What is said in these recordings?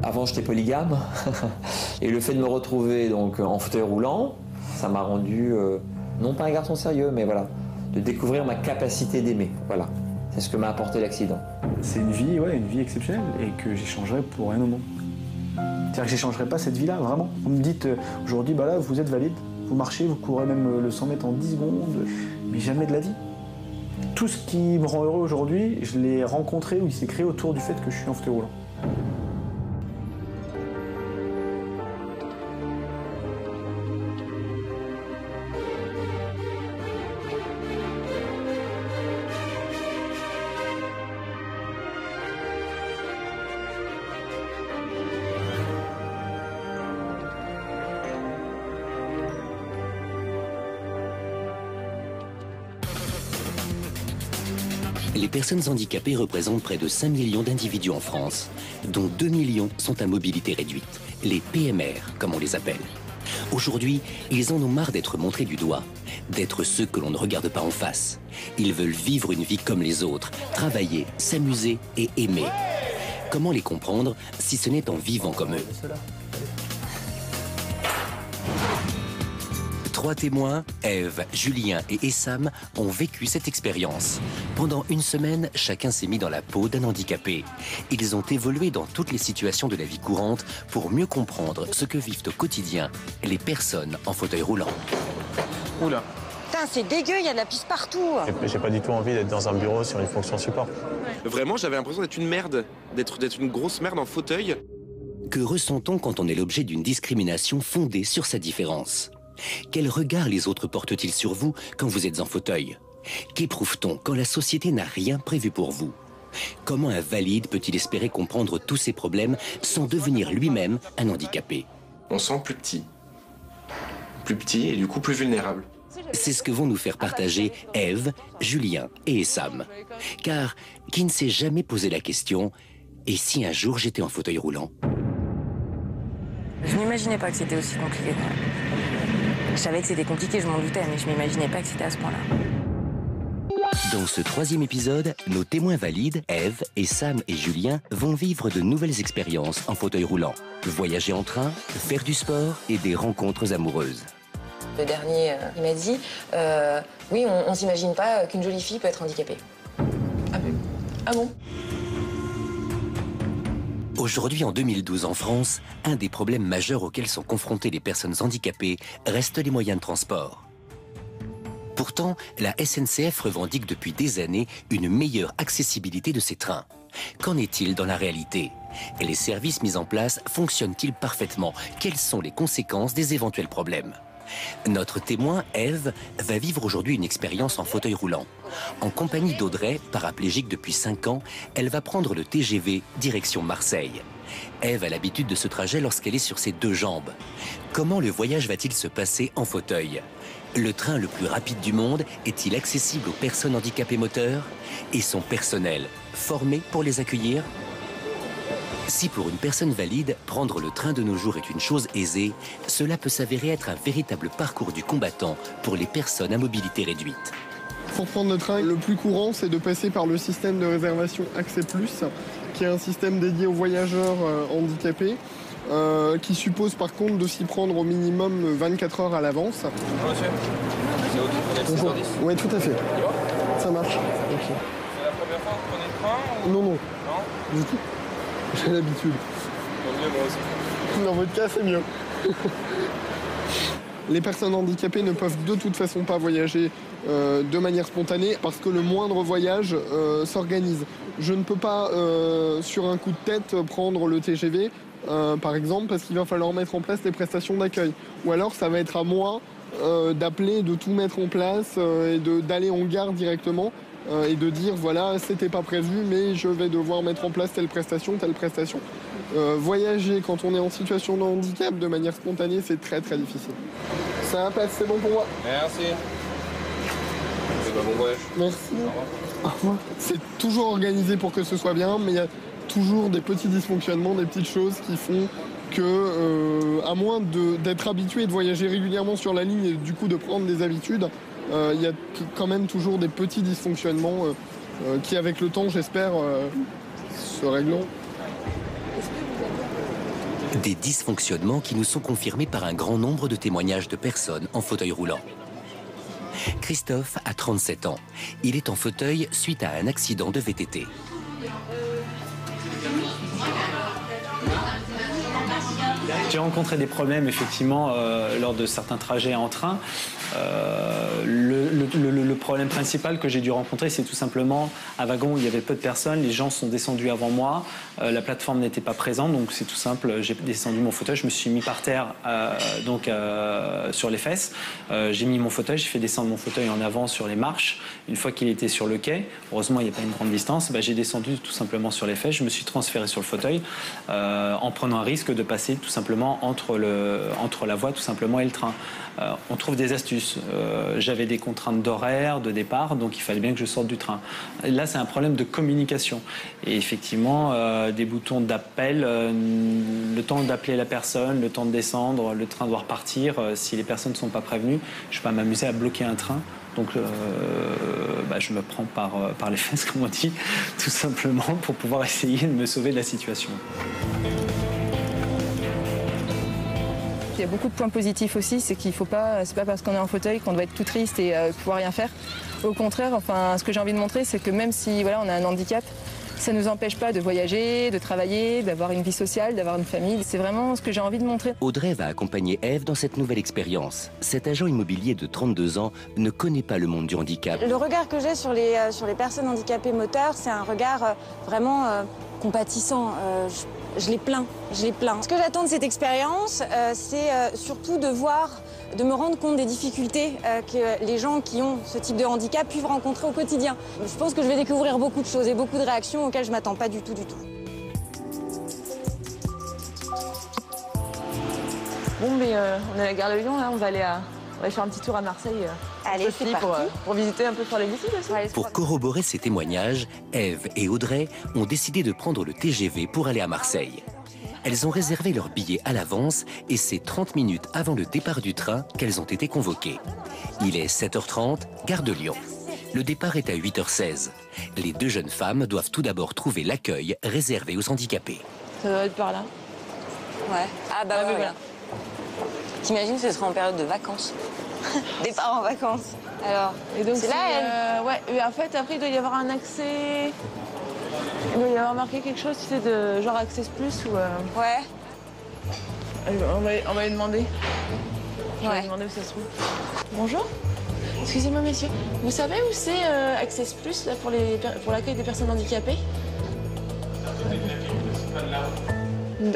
Avant, j'étais polygame et le fait de me retrouver donc en fauteuil roulant, ça m'a rendu, non pas un garçon sérieux, mais voilà, de découvrir ma capacité d'aimer. Voilà, c'est ce que m'a apporté l'accident. C'est une vie, ouais, une vie exceptionnelle et que j'échangerais pour rien au monde. C'est-à-dire que j'échangerais pas cette vie-là, vraiment. Vous me dites aujourd'hui, bah là, vous êtes valide, vous marchez, vous courez même le 100 mètres en 10 secondes, mais jamais de la vie. Tout ce qui me rend heureux aujourd'hui, je l'ai rencontré ou il s'est créé autour du fait que je suis en fauteuil roulant. Les personnes handicapées représentent près de 5 millions d'individus en France, dont 2 millions sont à mobilité réduite, les PMR, comme on les appelle. Aujourd'hui, ils en ont marre d'être montrés du doigt, d'être ceux que l'on ne regarde pas en face. Ils veulent vivre une vie comme les autres, travailler, s'amuser et aimer. Comment les comprendre si ce n'est en vivant comme eux? 3 témoins, Ève, Julien et Essam, ont vécu cette expérience. Pendant une semaine, chacun s'est mis dans la peau d'un handicapé. Ils ont évolué dans toutes les situations de la vie courante pour mieux comprendre ce que vivent au quotidien les personnes en fauteuil roulant. Oula. Putain, c'est dégueu, il y a de la pisse partout. J'ai pas du tout envie d'être dans un bureau sur une fonction support. Vraiment, j'avais l'impression d'être une merde, d'être une grosse merde en fauteuil. Que ressent-on quand on est l'objet d'une discrimination fondée sur sa différence? Quel regard les autres portent-ils sur vous quand vous êtes en fauteuil? Qu'éprouve-t-on quand la société n'a rien prévu pour vous? Comment un valide peut-il espérer comprendre tous ces problèmes sans devenir lui-même un handicapé? On se sent plus petit et du coup plus vulnérable. C'est ce que vont nous faire partager Ève, Julien et Essam. Car qui ne s'est jamais posé la question « Et si un jour j'étais en fauteuil roulant ?» Je n'imaginais pas que c'était aussi compliqué. Je savais que c'était compliqué, je m'en doutais, mais je m'imaginais pas que c'était à ce point-là. Dans ce 3e épisode, nos témoins valides, Ève, Essam et Julien, vont vivre de nouvelles expériences en fauteuil roulant. Voyager en train, faire du sport et des rencontres amoureuses. Le dernier, il m'a dit oui, on s'imagine pas qu'une jolie fille peut être handicapée. Ah bon? Aujourd'hui, en 2012 en France, un des problèmes majeurs auxquels sont confrontées les personnes handicapées reste les moyens de transport. Pourtant, la SNCF revendique depuis des années une meilleure accessibilité de ses trains. Qu'en est-il dans la réalité? Les services mis en place fonctionnent-ils parfaitement? Quelles sont les conséquences des éventuels problèmes? Notre témoin, Ève, va vivre aujourd'hui une expérience en fauteuil roulant. En compagnie d'Audrey, paraplégique depuis 5 ans, elle va prendre le TGV direction Marseille. Ève a l'habitude de ce trajet lorsqu'elle est sur ses 2 jambes. Comment le voyage va-t-il se passer en fauteuil? Le train le plus rapide du monde est-il accessible aux personnes handicapées moteurs? Et son personnel, formé pour les accueillir? Si pour une personne valide, prendre le train de nos jours est une chose aisée, cela peut s'avérer être un véritable parcours du combattant pour les personnes à mobilité réduite. Pour prendre le train, le plus courant, c'est de passer par le système de réservation Accès Plus, qui est un système dédié aux voyageurs handicapés, qui suppose par contre de s'y prendre au minimum 24 heures à l'avance. Bonjour. Oui, tout à fait. Ça marche. Okay. C'est la première fois que vous prenez le train ou... Non, non. Non? Du tout. J'ai l'habitude. Moi aussi. Dans votre cas, c'est mieux. Les personnes handicapées ne peuvent de toute façon pas voyager de manière spontanée parce que le moindre voyage s'organise. Je ne peux pas, sur un coup de tête, prendre le TGV, par exemple, parce qu'il va falloir mettre en place des prestations d'accueil. Ou alors, ça va être à moi d'appeler, de tout mettre en place et d'aller en gare directement. Et de dire, voilà, c'était pas prévu, mais je vais devoir mettre en place telle prestation, telle prestation. Voyager quand on est en situation de handicap de manière spontanée, c'est très très difficile. Ça passe, c'est bon pour moi. Merci. C'est pas bon voyage. Merci. Au revoir. C'est toujours organisé pour que ce soit bien, mais il y a toujours des petits dysfonctionnements, des petites choses qui font que, à moins d'être habitué et de voyager régulièrement sur la ligne et du coup de prendre des habitudes, il y a quand même toujours des petits dysfonctionnements qui, avec le temps, j'espère, se régleront. Des dysfonctionnements qui nous sont confirmés par un grand nombre de témoignages de personnes en fauteuil roulant. Christophe a 37 ans. Il est en fauteuil suite à un accident de VTT. J'ai rencontré des problèmes effectivement lors de certains trajets en train. Le problème principal que j'ai dû rencontrer, c'est tout simplement un wagon où il y avait peu de personnes, les gens sont descendus avant moi, la plateforme n'était pas présente, donc c'est tout simple, j'ai descendu mon fauteuil, je me suis mis par terre sur les fesses, j'ai mis mon fauteuil, j'ai fait descendre mon fauteuil en avant sur les marches. Une fois qu'il était sur le quai, heureusement il n'y a pas une grande distance, j'ai descendu tout simplement sur les fesses, je me suis transféré sur le fauteuil en prenant un risque de passer tout simplement entre la voie tout simplement et le train. On trouve des astuces. J'avais des contraintes d'horaire, de départ, donc il fallait bien que je sorte du train. Et là, c'est un problème de communication. Et effectivement, des boutons d'appel, le temps d'appeler la personne, le temps de descendre, le train doit repartir. Si les personnes ne sont pas prévenues, je ne vais pas m'amuser à bloquer un train. Donc je me prends par les fesses, comme on dit, tout simplement pour pouvoir essayer de me sauver de la situation. Il y a beaucoup de points positifs aussi, c'est qu'il faut pas, c'est pas parce qu'on est en fauteuil qu'on doit être tout triste et pouvoir rien faire. Au contraire, ce que j'ai envie de montrer, c'est que même si on a un handicap, ça ne nous empêche pas de voyager, de travailler, d'avoir une vie sociale, d'avoir une famille. C'est vraiment ce que j'ai envie de montrer. Audrey va accompagner Ève dans cette nouvelle expérience. Cet agent immobilier de 32 ans ne connaît pas le monde du handicap. Le regard que j'ai sur les personnes handicapées moteurs, c'est un regard vraiment compatissant. Je les plains. Ce que j'attends de cette expérience, c'est surtout de me rendre compte des difficultés que les gens qui ont ce type de handicap peuvent rencontrer au quotidien. Je pense que je vais découvrir beaucoup de choses et beaucoup de réactions auxquelles je ne m'attends pas du tout. Bon, mais on est à la gare de Lyon, là, on va aller faire un petit tour à Marseille. Allez, c'est parti. Pour visiter un peu sur les boutiques aussi. Pour corroborer ces témoignages, Ève et Audrey ont décidé de prendre le TGV pour aller à Marseille. Elles ont réservé leur billet à l'avance et c'est 30 minutes avant le départ du train qu'elles ont été convoquées. Il est 7h30, gare de Lyon. Le départ est à 8h16. Les deux jeunes femmes doivent tout d'abord trouver l'accueil réservé aux handicapés. Ça doit être par là. Ouais. Ah bah oui, voilà. T'imagines, ce sera en période de vacances. Départ en vacances. Alors, et donc c'est là, ouais, mais en fait, après, il doit y avoir un accès... Il doit y avoir marqué quelque chose, tu sais, de genre Access Plus ou... Ouais. On va lui demander. On va lui Ouais. demander où ça se trouve. Bonjour. Excusez-moi, messieurs. Vous savez où c'est Access Plus, là, pour l'accueil des personnes handicapées?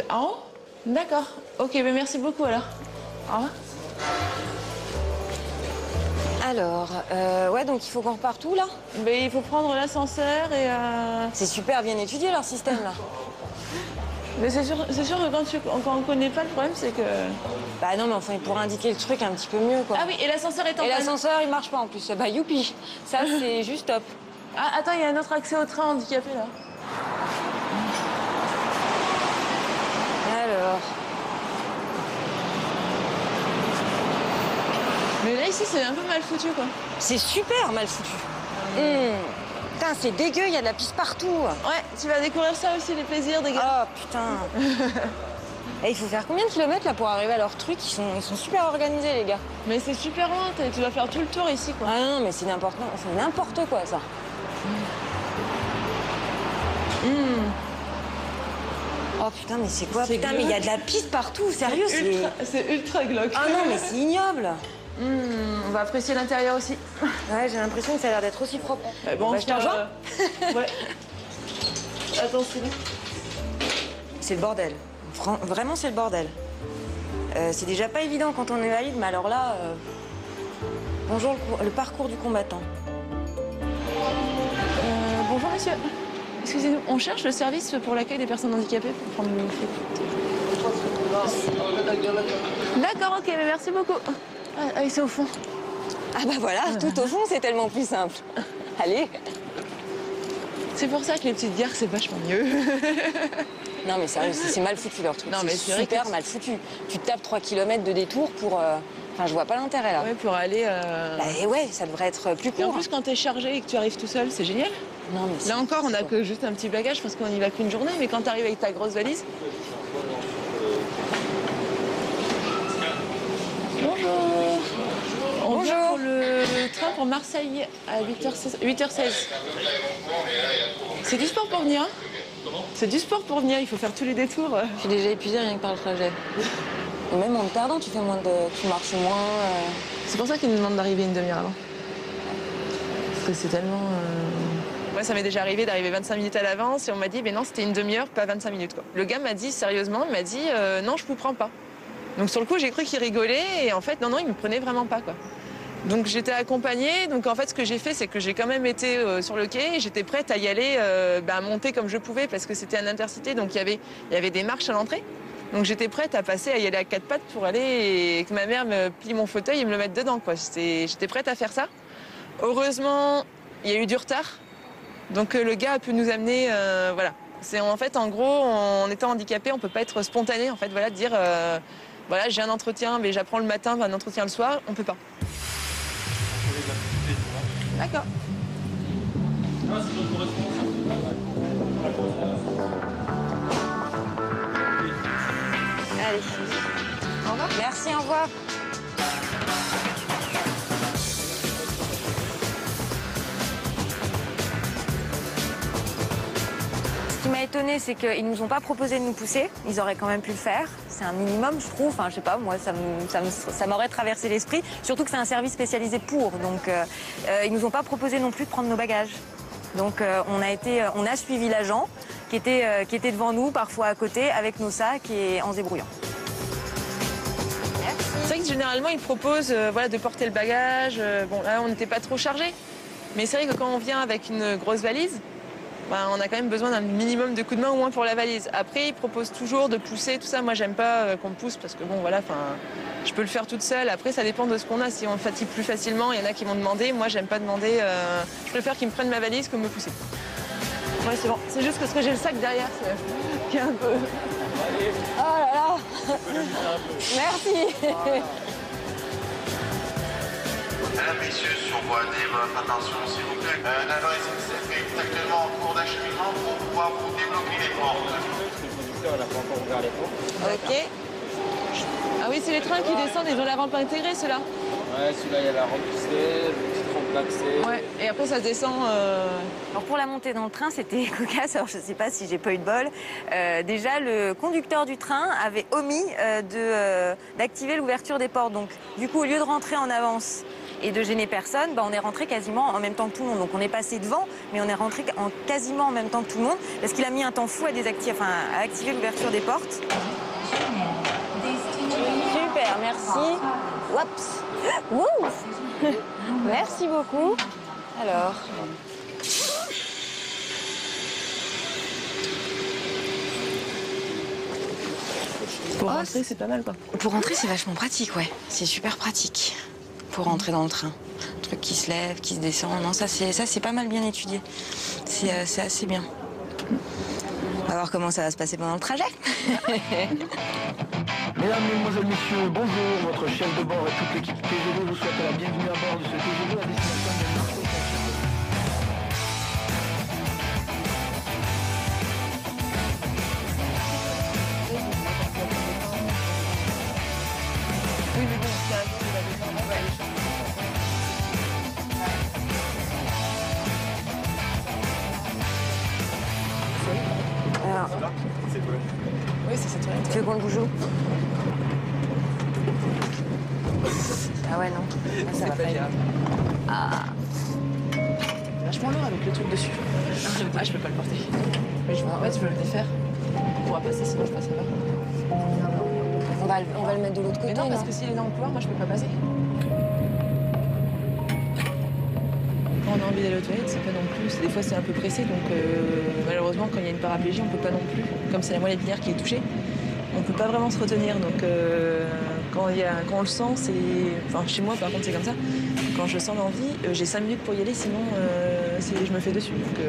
En haut? D'accord. Ok, mais merci beaucoup, alors. Au revoir. Alors, ouais, donc il faut qu'on reparte où, là? Mais il faut prendre l'ascenseur et... C'est super bien étudié, leur système, là. Mais c'est sûr que quand on connaît pas, le problème, c'est que... Bah non, mais enfin, il pourrait indiquer le truc un petit peu mieux, quoi. Ah oui, et l'ascenseur est en panne. Et l'ascenseur, il marche pas, en plus. Bah, youpi. Ça, c'est juste top. Ah, attends, il y a un autre accès au train handicapé, là. Alors... Mais là, ici, c'est un peu mal foutu, quoi. C'est super mal foutu. Putain, c'est dégueu, il y a de la pisse partout. Ouais, tu vas découvrir ça aussi, les plaisirs des gars. Oh, putain. Et il faut faire combien de kilomètres, là, pour arriver à leur truc? Ils sont super organisés, les gars. Mais c'est super loin, tu vas faire tout le tour ici, quoi. Ah non, mais c'est n'importe quoi, ça. Oh, putain, mais c'est quoi? Putain, mais il y a de la pisse partout, sérieux, c'est ultra glauque. Ah non, mais c'est ignoble. On va apprécier l'intérieur aussi. Ouais, j'ai l'impression que ça a l'air d'être aussi propre. Bon, bah, je te rejoins. Ouais. Attends, Sylvie. C'est le bordel. Vraiment, c'est le bordel. C'est déjà pas évident quand on est valide, mais alors là... Bonjour, le parcours du combattant. Bonjour, monsieur. Excusez-nous, on cherche le service pour l'accueil des personnes handicapées pour prendre une photo. D'accord, ok, mais merci beaucoup. Ah, c'est au fond. Ah bah voilà, tout au fond, c'est tellement plus simple. Allez. C'est pour ça que les petites gares, c'est vachement mieux. Non mais sérieux, c'est mal foutu leur truc. Non, mais c'est super mal foutu. Tu te tapes 3 km de détour pour... Enfin, je vois pas l'intérêt, là. Ouais, pour aller... Bah ouais, ça devrait être plus court. Et en plus, quand t'es chargé et que tu arrives tout seul, c'est génial. Non, mais là encore, on a que juste un petit bagage parce qu'on n'y va qu'une journée, mais quand t'arrives avec ta grosse valise... Bonjour. On vient Bonjour. pour le train pour Marseille à 8h16. C'est du sport pour venir, hein? C'est du sport pour venir, il faut faire tous les détours. Je suis déjà épuisée rien que par le trajet. Et même en tardant, tu marches moins. C'est pour ça qu'ils nous demandent d'arriver une demi-heure avant. Parce que c'est tellement... Moi, ça m'est déjà arrivé d'arriver 25 minutes à l'avance et on m'a dit, non, c'était une demi-heure, pas 25 minutes. Quoi. Le gars m'a dit, sérieusement, il m'a dit, non, je vous prends pas. Donc sur le coup, j'ai cru qu'il rigolait et en fait, non, il me prenait vraiment pas, quoi. Donc j'étais accompagnée, donc en fait, ce que j'ai fait, c'est que j'ai quand même été sur le quai et j'étais prête à y aller, à monter comme je pouvais parce que c'était un intercité, donc il y avait des marches à l'entrée. Donc j'étais prête à passer, à y aller à quatre pattes pour aller et que ma mère me plie mon fauteuil et me le mette dedans, quoi. J'étais prête à faire ça. Heureusement, il y a eu du retard. Donc le gars a pu nous amener, voilà. C'est en fait, en gros, en étant handicapé, on peut pas être spontané, en fait, voilà, de dire, voilà, j'ai un entretien, mais j'apprends le matin, un entretien le soir, on peut pas. D'accord. Allez. Au revoir. Merci, au revoir. Ce qui m'a étonnée, c'est qu'ils nous ont pas proposé de nous pousser. Ils auraient quand même pu le faire. C'est un minimum, je trouve. Enfin, je sais pas, moi, ça m'aurait traversé l'esprit. Surtout que c'est un service spécialisé pour. Donc, ils nous ont pas proposé non plus de prendre nos bagages. Donc, on a suivi l'agent qui était devant nous, parfois à côté, avec nos sacs et en se débrouillant. C'est vrai que généralement, ils proposent voilà, de porter le bagage. Bon, là, on n'était pas trop chargés. Mais c'est vrai que quand on vient avec une grosse valise, on a quand même besoin d'un minimum de coups de main au moins pour la valise. Après, ils proposent toujours de pousser, tout ça. Moi, j'aime pas qu'on me pousse parce que bon, voilà, je peux le faire toute seule. Après, ça dépend de ce qu'on a. Si on fatigue plus facilement, il y en a qui vont demander. Moi, j'aime pas demander. Je préfère qu'ils me prennent ma valise que me pousser. Ouais, c'est bon. C'est juste parce que j'ai le sac derrière qui est un peu... Oh là là. Merci. Mesdames, Messieurs, survoilez votre attention s'il vous plaît. L'agent SNCF est actuellement en cours d'acheminement pour pouvoir vous débloquer les portes. Le conducteur n'a pas encore ouvert les portes. Ok. Ah oui, c'est les trains qui descendent, ils ont la rampe intégrée, ceux-là. Ouais, celui-là, il y a la rampe qui se lève, une petite rampe d'accès. Ouais, et après ça descend... Alors pour la montée dans le train, c'était cocasse. Alors je sais pas si j'ai pas eu de bol. Déjà, le conducteur du train avait omis d'activer l'ouverture des portes. Donc du coup, au lieu de rentrer en avance et de gêner personne, on est rentré quasiment en même temps que tout le monde. Donc on est passé devant, mais on est rentré quasiment en même temps que tout le monde, parce qu'il a mis un temps fou à activer l'ouverture des portes. Super, merci. Oups. Wouh. Merci beaucoup. Alors. Pour rentrer, c'est pas mal, quoi. Pour rentrer, c'est vachement pratique, ouais. C'est super pratique pour rentrer dans le train. Un truc qui se lève, qui se descend. Non, ça c'est pas mal bien étudié. C'est assez bien. On va voir comment ça va se passer pendant le trajet. Mesdames, Mesdemoiselles, Messieurs, bonjour. Votre chef de bord et toute l'équipe TGV vous souhaite la bienvenue à bord de ce TGV à destination de Marseille. Oui, mais bon, c'est un peu la descente. Alors. Oui, c'est cette toilette. Tu veux qu'on le bouge où? Ah ouais, non. Ah, ça va pas être. Ah. C'est vachement lourd avec le truc dessus. Ah, je peux pas le porter. Mais en fait, je veux le défaire. On pourra passer, sinon je passerai pas. On va le mettre de l'autre côté. Mais non, parce que s'il est dans le couloir, moi je peux pas passer. Quand on a envie d'aller aux toilettes, c'est pas non plus. Des fois, c'est un peu pressé, donc malheureusement, quand il y a une paraplégie, on peut pas non plus. Comme c'est la moelle épinière qui est touchée, on peut pas vraiment se retenir. Donc quand on le sent, c'est. Enfin, chez moi, par contre, c'est comme ça. Quand je sens l'envie, j'ai 5 minutes pour y aller, sinon je me fais dessus. Donc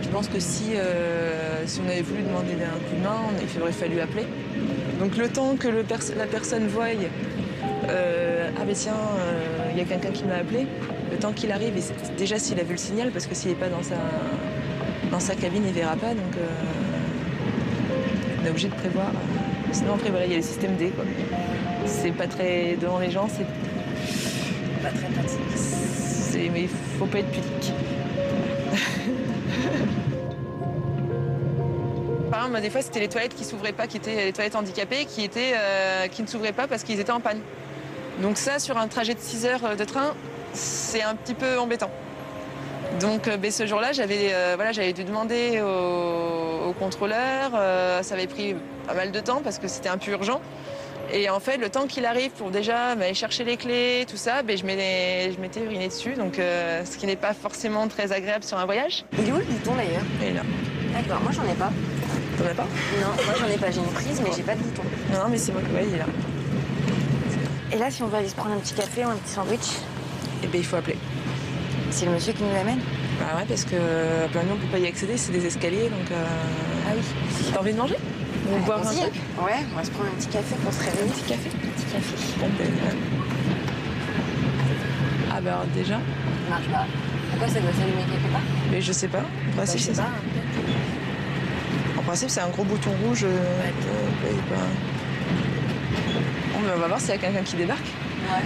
je pense que si on avait voulu demander un coup de main, il aurait fallu appeler. Donc le temps que la personne voie, ah ben tiens, il y a quelqu'un qui m'a appelé, le temps qu'il arrive, et déjà s'il a vu le signal, parce que s'il n'est pas dans sa cabine, il ne verra pas, donc on est obligé de prévoir. Sinon après voilà, il y a le système D quoi. C'est pas très devant les gens, c'est pas très pratique. Mais il faut pas être pudique. Par exemple, des fois c'était les toilettes qui s'ouvraient pas, qui étaient les toilettes handicapées, qui ne s'ouvraient pas parce qu'ils étaient en panne. Donc ça, sur un trajet de 6 heures de train, c'est un petit peu embêtant. Donc ce jour-là, j'avais dû demander au contrôleur. Ça avait pris pas mal de temps parce que c'était un peu urgent. Et en fait, le temps qu'il arrive pour déjà aller chercher les clés, tout ça, je m'étais urinée dessus. Donc, ce qui n'est pas forcément très agréable sur un voyage. Il est où le bouton d'ailleurs? Il est là. D'accord, moi j'en ai pas. T'en as pas? Non, moi j'en ai pas. J'ai une prise, mais j'ai pas de bouton. Non, mais c'est moi qui il est là. Et là, si on veut aller se prendre un petit café ou un petit sandwich, il faut appeler. C'est le monsieur qui nous l'amène? Bah ouais, parce que nous, on peut pas y accéder, c'est des escaliers, donc... Ah oui. T'as envie de manger? Ou boire un truc? Ouais, on va se prendre un petit café pour se réveiller. Un petit café? Un petit café. Bon, Ah bah alors, déjà... Ça marche pas. Pourquoi ça doit s'allumer quelque part? Mais je sais pas. En principe, c'est ça. En principe, c'est un gros bouton rouge. Bon, mais on va voir s'il y a quelqu'un qui débarque. Ouais.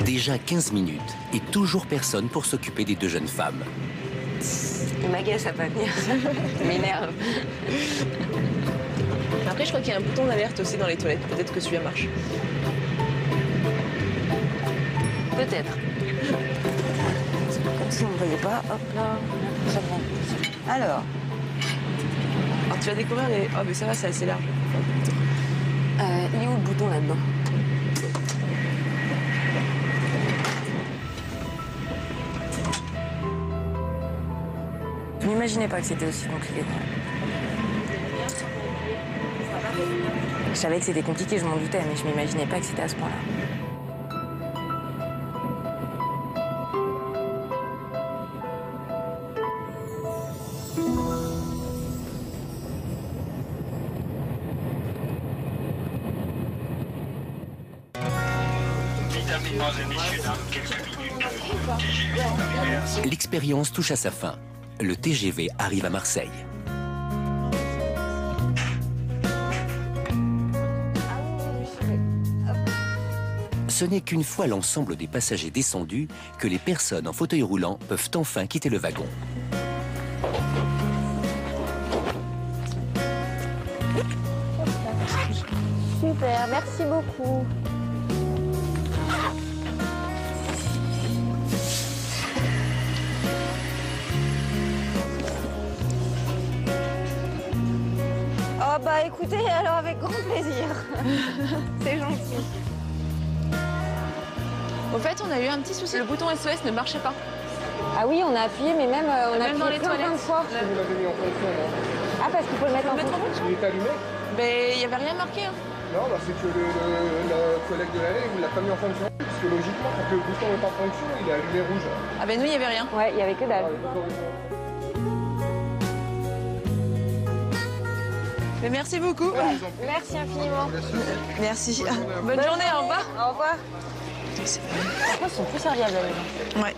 Déjà 15 minutes et toujours personne pour s'occuper des deux jeunes femmes. Il m'agace à pas venir. Il m'énerve. Après, je crois qu'il y a un bouton d'alerte aussi dans les toilettes. Peut-être que celui-là marche. Peut-être. Comme si on ne voyait pas. Hop là. Ça va. Alors, tu vas découvrir les... Oh, mais ça va, c'est assez large. il est où le bouton là-dedans? Je m'imaginais pas que c'était aussi compliqué. Je savais que c'était compliqué, je m'en doutais, mais je m'imaginais pas que c'était à ce point-là. L'expérience touche à sa fin. Le TGV arrive à Marseille. Ce n'est qu'une fois l'ensemble des passagers descendus que les personnes en fauteuil roulant peuvent enfin quitter le wagon. Super, merci beaucoup. Oh bah écoutez, alors avec grand plaisir. C'est gentil. Au fait, on a eu un petit souci. Le bouton SOS ne marchait pas. Ah oui, on a appuyé, mais même on a dans appuyé les plein toilettes. de fois. Vous l'avez mis en fonction, non? Ah, parce qu'il faut le mettre en fonction. Il est allumé? Mais il n'y avait rien marqué. Hein. Non, bah c'est que le collègue de l'allée, vous l'a pas mis en fonction. Parce que logiquement, quand le bouton est en fonction, il est allumé rouge. Ah ben nous, il n'y avait rien. Ouais, il n'y avait que dalle. Mais merci beaucoup. Merci infiniment. Merci. Bonne journée, au revoir. Au revoir. Par contre, ils sont plus serviables, les gens. Ouais.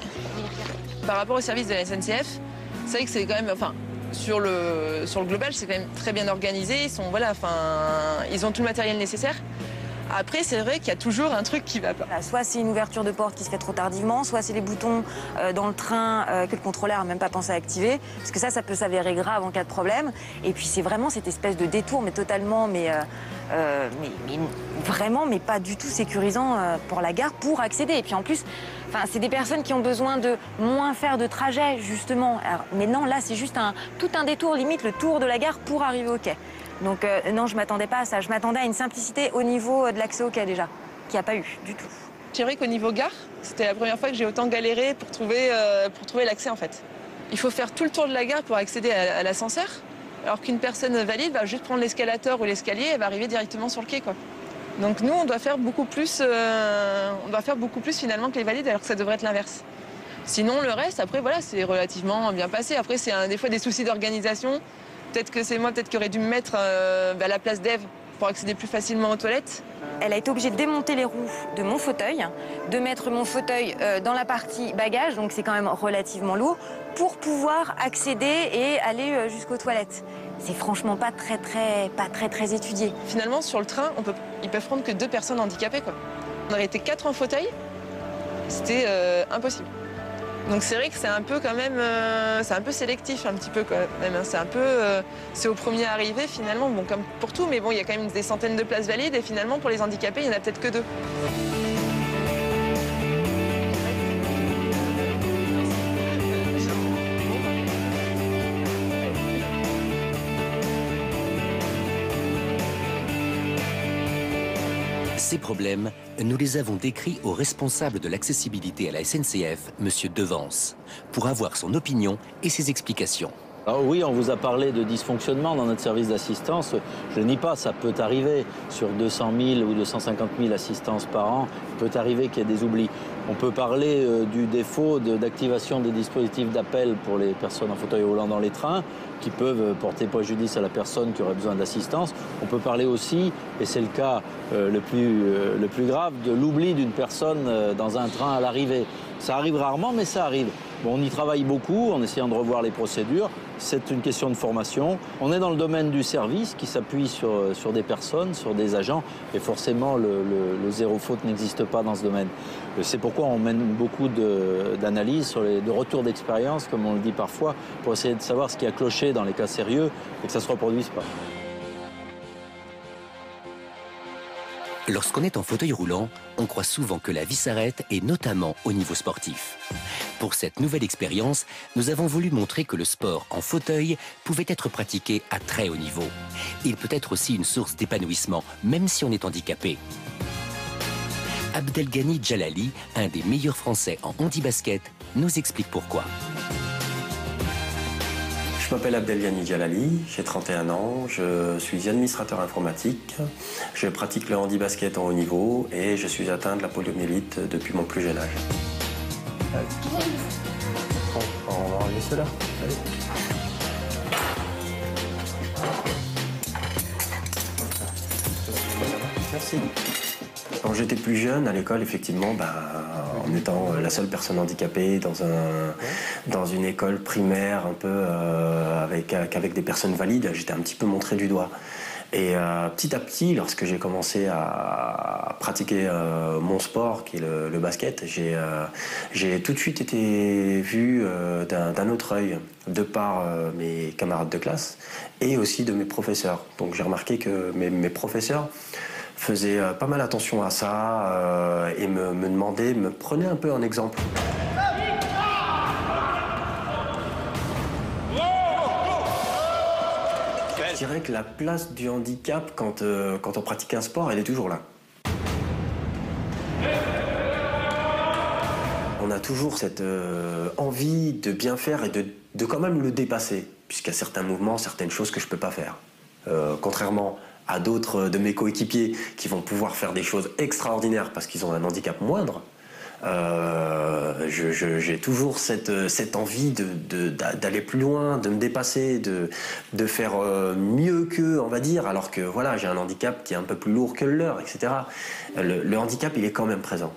Par rapport au service de la SNCF, c'est vrai que c'est quand même, enfin, sur le global, c'est quand même très bien organisé. Ils ont tout le matériel nécessaire. Après, c'est vrai qu'il y a toujours un truc qui va pas. Soit c'est une ouverture de porte qui se fait trop tardivement, soit c'est les boutons dans le train que le contrôleur n'a même pas pensé à activer. Parce que ça peut s'avérer grave en cas de problème. Et puis c'est vraiment cette espèce de détour, mais totalement, mais vraiment, mais pas du tout sécurisant pour la gare pour accéder. Et puis en plus, c'est des personnes qui ont besoin de moins faire de trajet, justement. Alors, mais non, là, c'est juste tout un détour, limite le tour de la gare pour arriver au quai. Donc non, je m'attendais pas à ça. Je m'attendais à une simplicité au niveau de l'accès au quai déjà, qu'il n'y a pas eu du tout. C'est vrai qu'au niveau gare, c'était la première fois que j'ai autant galéré pour trouver l'accès en fait. Il faut faire tout le tour de la gare pour accéder à l'ascenseur, alors qu'une personne valide va juste prendre l'escalator ou l'escalier et va arriver directement sur le quai, quoi. Donc nous, on doit faire beaucoup plus finalement que les valides, alors que ça devrait être l'inverse. Sinon, le reste, après, voilà, c'est relativement bien passé. Après, c'est des fois des soucis d'organisation. Peut-être que c'est moi, peut-être qu'il aurait dû me mettre à la place d'Ève pour accéder plus facilement aux toilettes. Elle a été obligée de démonter les roues de mon fauteuil, de mettre mon fauteuil dans la partie bagage, donc c'est quand même relativement lourd, pour pouvoir accéder et aller jusqu'aux toilettes. C'est franchement pas très étudié. Finalement, sur le train, ils peuvent prendre que 2 personnes handicapées, quoi. On aurait été 4 en fauteuil, c'était impossible. Donc c'est vrai que c'est un peu quand même, c'est un peu sélectif un petit peu quand même. C'est un peu, c'est au premier arrivé finalement, bon comme pour tout, mais bon il y a quand même des centaines de places valides et finalement pour les handicapés il n'y en a peut-être que 2. Ces problèmes, nous les avons décrits au responsable de l'accessibilité à la SNCF, M. Devance, pour avoir son opinion et ses explications. Alors oui, on vous a parlé de dysfonctionnement dans notre service d'assistance. Je ne nie pas, ça peut arriver. Sur 200 000 ou 250 000 assistances par an, il peut arriver qu'il y ait des oublis. On peut parler du défaut d'activation des dispositifs d'appel pour les personnes en fauteuil roulant dans les trains, qui peuvent porter préjudice à la personne qui aurait besoin d'assistance. On peut parler aussi, et c'est le cas le plus grave, de l'oubli d'une personne dans un train à l'arrivée. Ça arrive rarement, mais ça arrive. Bon, on y travaille beaucoup en essayant de revoir les procédures. C'est une question de formation. On est dans le domaine du service qui s'appuie sur des personnes, sur des agents. Et forcément, le zéro faute n'existe pas dans ce domaine. C'est pourquoi on mène beaucoup d'analyses, de retours d'expérience, comme on le dit parfois, pour essayer de savoir ce qui a cloché dans les cas sérieux et que ça ne se reproduise pas. Lorsqu'on est en fauteuil roulant, on croit souvent que la vie s'arrête, et notamment au niveau sportif. Pour cette nouvelle expérience, nous avons voulu montrer que le sport en fauteuil pouvait être pratiqué à très haut niveau. Il peut être aussi une source d'épanouissement, même si on est handicapé. Abdelghani Djalali, un des meilleurs Français en handi-basket, nous explique pourquoi. Je m'appelle Abdelghani Djalali, j'ai 31 ans, je suis administrateur informatique, je pratique le handi-basket en haut niveau et je suis atteint de la poliomyélite depuis mon plus jeune âge. On va enlever cela. Allez. Merci. Quand j'étais plus jeune, à l'école, effectivement, en étant la seule personne handicapée dans une école primaire un peu avec des personnes valides, j'étais un petit peu montré du doigt. Et petit à petit, lorsque j'ai commencé à pratiquer mon sport, qui est le basket, j'ai tout de suite été vu d'un autre œil, de par mes camarades de classe et aussi de mes professeurs. Donc j'ai remarqué que mes professeurs faisaient pas mal attention à ça et me demandaient, me prenaient un peu en exemple. Je dirais que la place du handicap quand on pratique un sport, elle est toujours là. On a toujours cette envie de bien faire et de quand même le dépasser, puisqu'il y a certains mouvements, certaines choses que je ne peux pas faire. Contrairement à d'autres de mes coéquipiers qui vont pouvoir faire des choses extraordinaires parce qu'ils ont un handicap moindre, j'ai toujours cette envie d'aller plus loin, de me dépasser, de faire mieux qu'eux, on va dire, alors que voilà, j'ai un handicap qui est un peu plus lourd que le leur, etc. Le handicap, il est quand même présent.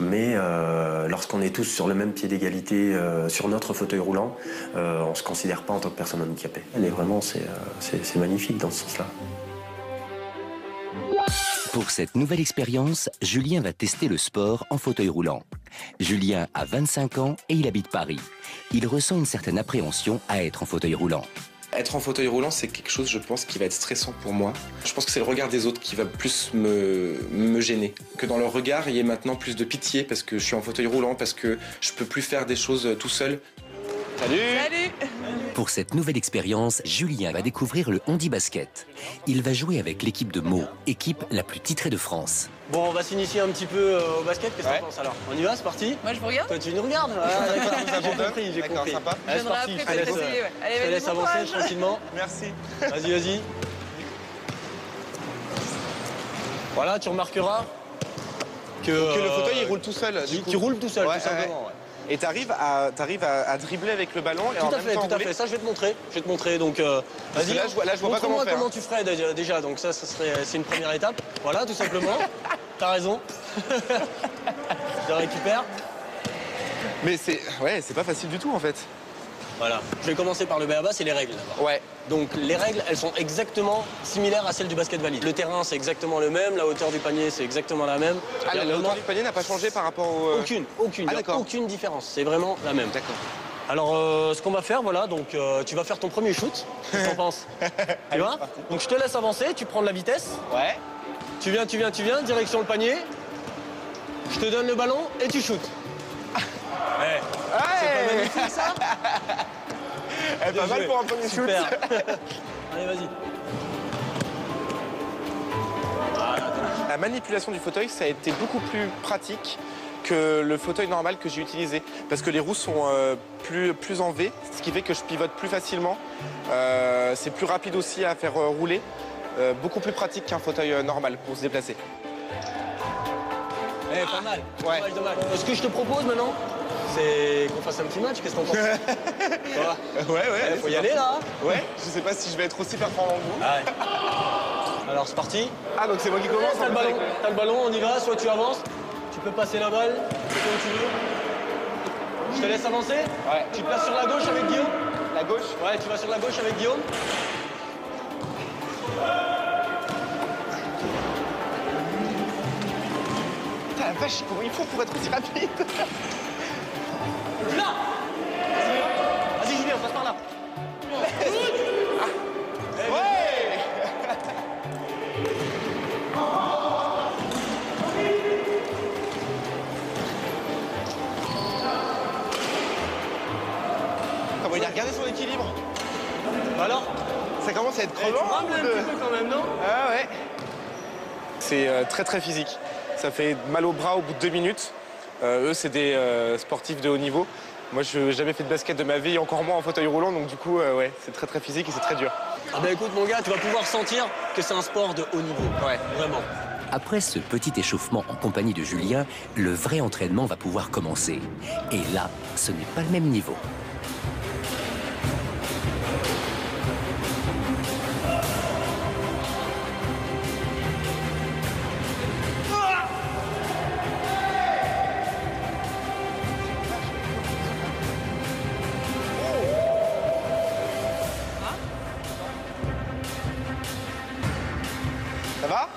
Mais lorsqu'on est tous sur le même pied d'égalité sur notre fauteuil roulant, on ne se considère pas en tant que personne handicapée. Et vraiment, c'est magnifique dans ce sens-là. Pour cette nouvelle expérience, Julien va tester le sport en fauteuil roulant. Julien a 25 ans et il habite Paris. Il ressent une certaine appréhension à être en fauteuil roulant. Être en fauteuil roulant, c'est quelque chose, je pense, qui va être stressant pour moi. Je pense que c'est le regard des autres qui va plus me gêner. Que dans leur regard, il y ait maintenant plus de pitié parce que je suis en fauteuil roulant, parce que je peux plus faire des choses tout seul. Salut! Salut! Pour cette nouvelle expérience, Julien va découvrir le handi-basket. Il va jouer avec l'équipe de Meaux, équipe la plus titrée de France. Bon, on va s'initier un petit peu au basket, qu'est-ce que t'en penses alors? On y va, c'est parti? Moi je vous regarde. Toi tu nous regardes? J'ai compris. Sympa. Allez, c'est parti, je te laisse avancer tranquillement. Merci. Vas-y. Voilà, tu remarqueras que le fauteuil il roule tout seul. Qui roule tout seul, tout simplement. et t'arrives à dribbler avec le ballon et en même temps tout à fait. Ça, je vais te montrer. Donc, vas-y. Là, je vois pas comment faire. Comment tu ferais déjà. Donc ça c'est une première étape. Voilà, tout simplement. T'as raison. Je récupère. Mais c'est pas facile du tout en fait. Voilà. Je vais commencer par le b.a.-ba, c'est les règles. Ouais. Donc les règles, elles sont exactement similaires à celles du basket valide. Le terrain, c'est exactement le même. La hauteur du panier, c'est exactement la même. Ah, la hauteur du panier n'a pas changé par rapport au... Aucune. Ah, d'accord. Aucune différence. C'est vraiment la même. D'accord. Alors, ce qu'on va faire, voilà, donc tu vas faire ton premier shoot. Qu'est-ce que t'en penses? Tu vois? Donc je te laisse avancer, tu prends de la vitesse. Ouais. Tu viens, direction le panier. Je te donne le ballon et tu shootes. Ouais. C'est pas magnifique, ça? Pas mal pour un premier shoot. Super. Allez, vas-y. La manipulation du fauteuil, ça a été beaucoup plus pratique que le fauteuil normal que j'ai utilisé. Parce que les roues sont plus en V, ce qui fait que je pivote plus facilement. C'est plus rapide aussi à faire rouler. Beaucoup plus pratique qu'un fauteuil normal pour se déplacer. Pas mal. Ouais. Dommage. Ce que je te propose maintenant, c'est qu'on fasse un petit match. Qu'est-ce qu'on pense? Ouais. Faut y aller là. Ouais. Je sais pas si je vais être aussi performant que vous. Ah ouais. Alors c'est parti. Ah donc c'est moi qui commence. T'as le ballon, on y va. Soit tu avances. Tu peux passer la balle. C'est comme tu veux. Je te laisse avancer. Ouais. Tu places sur la gauche avec Guillaume. La gauche? Ouais, tu vas sur la gauche avec Guillaume. Putain, la vache, comment il faut pour être aussi rapide? Là. Vas-y Julien, passe par là. Ouais. Comment il a regardé son équilibre? Alors? Ça commence à être crevant. Tu rambles un petit peu quand même, non? Ah ouais. C'est très physique. Ça fait mal au bras au bout de 2 minutes. Eux, c'est des sportifs de haut niveau. Moi, je n'ai jamais fait de basket de ma vie, encore moins en fauteuil roulant. Donc du coup, ouais, c'est très physique et c'est très dur. Ah bah écoute mon gars, tu vas pouvoir sentir que c'est un sport de haut niveau. Ouais. Vraiment. Après ce petit échauffement en compagnie de Julien, le vrai entraînement va pouvoir commencer. Et là, ce n'est pas le même niveau. Ça va?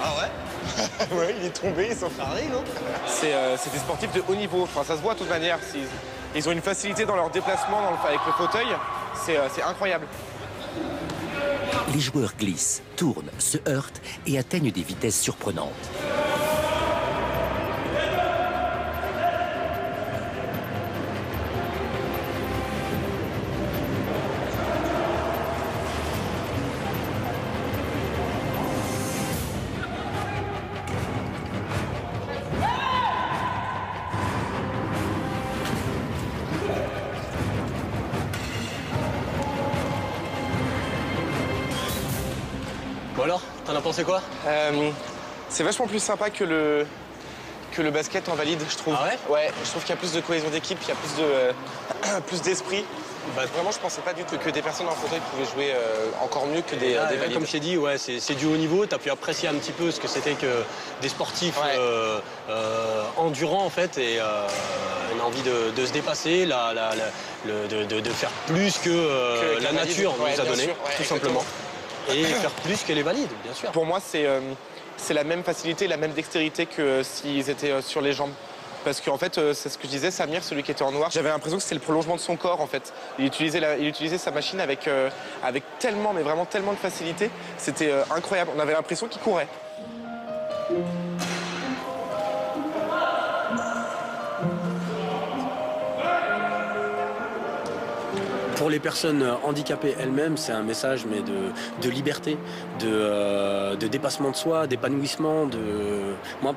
Ah ouais? Ouais, il est tombé, ils sont arrive, non? C'est des sportifs de haut niveau. Enfin, ça se voit de toute manière. Ils ont une facilité dans leur déplacement avec le fauteuil. C'est incroyable. Les joueurs glissent, tournent, se heurtent et atteignent des vitesses surprenantes. Bon alors, t'en as pensé quoi? C'est vachement plus sympa que le basket en valide, je trouve. Ah ouais? Ouais, je trouve qu'il y a plus de cohésion d'équipe, il y a plus d'esprit. Bah, vraiment, je pensais pas du tout que des personnes en fauteuil pouvaient jouer encore mieux que des valides. Comme je t'ai dit, ouais, c'est du haut niveau. T'as pu apprécier un petit peu ce que c'était que des sportifs endurants en fait et une envie de se dépasser, de faire plus que la nature nous a donné, tout simplement. Et faire plus que les valides, bien sûr. Pour moi, c'est la même facilité, la même dextérité que s'ils étaient sur les jambes. Parce qu'en fait, c'est ce que je disais, Samir, celui qui était en noir, j'avais l'impression que c'était le prolongement de son corps, en fait. Il utilisait sa machine avec tellement, mais vraiment tellement de facilité. C'était incroyable. On avait l'impression qu'il courait. Pour les personnes handicapées elles-mêmes, c'est un message mais de liberté, de dépassement de soi, d'épanouissement. Moi,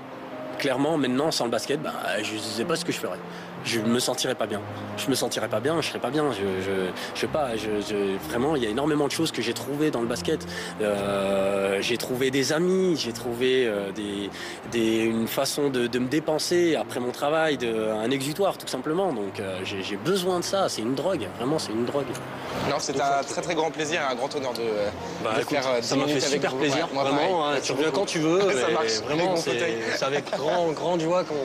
clairement, maintenant, sans le basket, je ne sais pas ce que je ferais. je me sentirais pas bien. Je me sentirais pas bien, je serais pas bien. Je sais pas, vraiment, il y a énormément de choses que j'ai trouvées dans le basket. J'ai trouvé des amis, j'ai trouvé une façon de me dépenser après mon travail, un exutoire tout simplement. Donc j'ai besoin de ça, c'est une drogue, vraiment c'est une drogue. Non, c'est un très très grand plaisir et un grand honneur de faire 10 ça m'a fait minutes avec super vous. plaisir, Ouais, moi, vraiment, pareil. hein, tu reviens quand tu veux. Ça marche, vraiment, c'est avec grande joie qu'on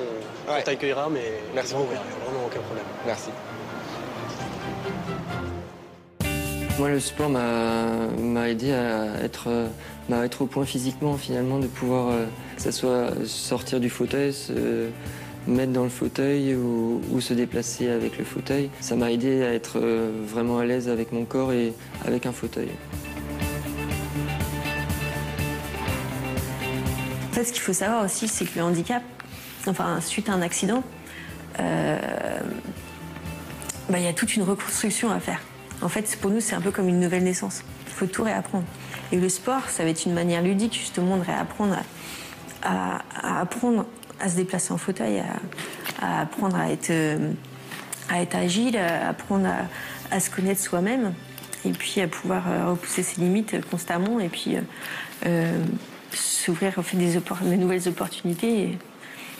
t'accueillera, mais merci beaucoup. Vraiment aucun problème. Merci. Moi, le sport m'a aidé à être au point physiquement, finalement, de pouvoir, que ce soit sortir du fauteuil, se mettre dans le fauteuil ou se déplacer avec le fauteuil. Ça m'a aidé à être vraiment à l'aise avec mon corps et avec un fauteuil. En fait, ce qu'il faut savoir aussi, c'est que le handicap, enfin, suite à un accident, il y a toute une reconstruction à faire. En fait, pour nous, c'est un peu comme une nouvelle naissance. Il faut tout réapprendre. Et le sport, ça va être une manière ludique, justement, de réapprendre à apprendre à se déplacer en fauteuil, à apprendre à être agile, à apprendre à se connaître soi-même, et puis à pouvoir repousser ses limites constamment, et puis s'ouvrir des nouvelles opportunités,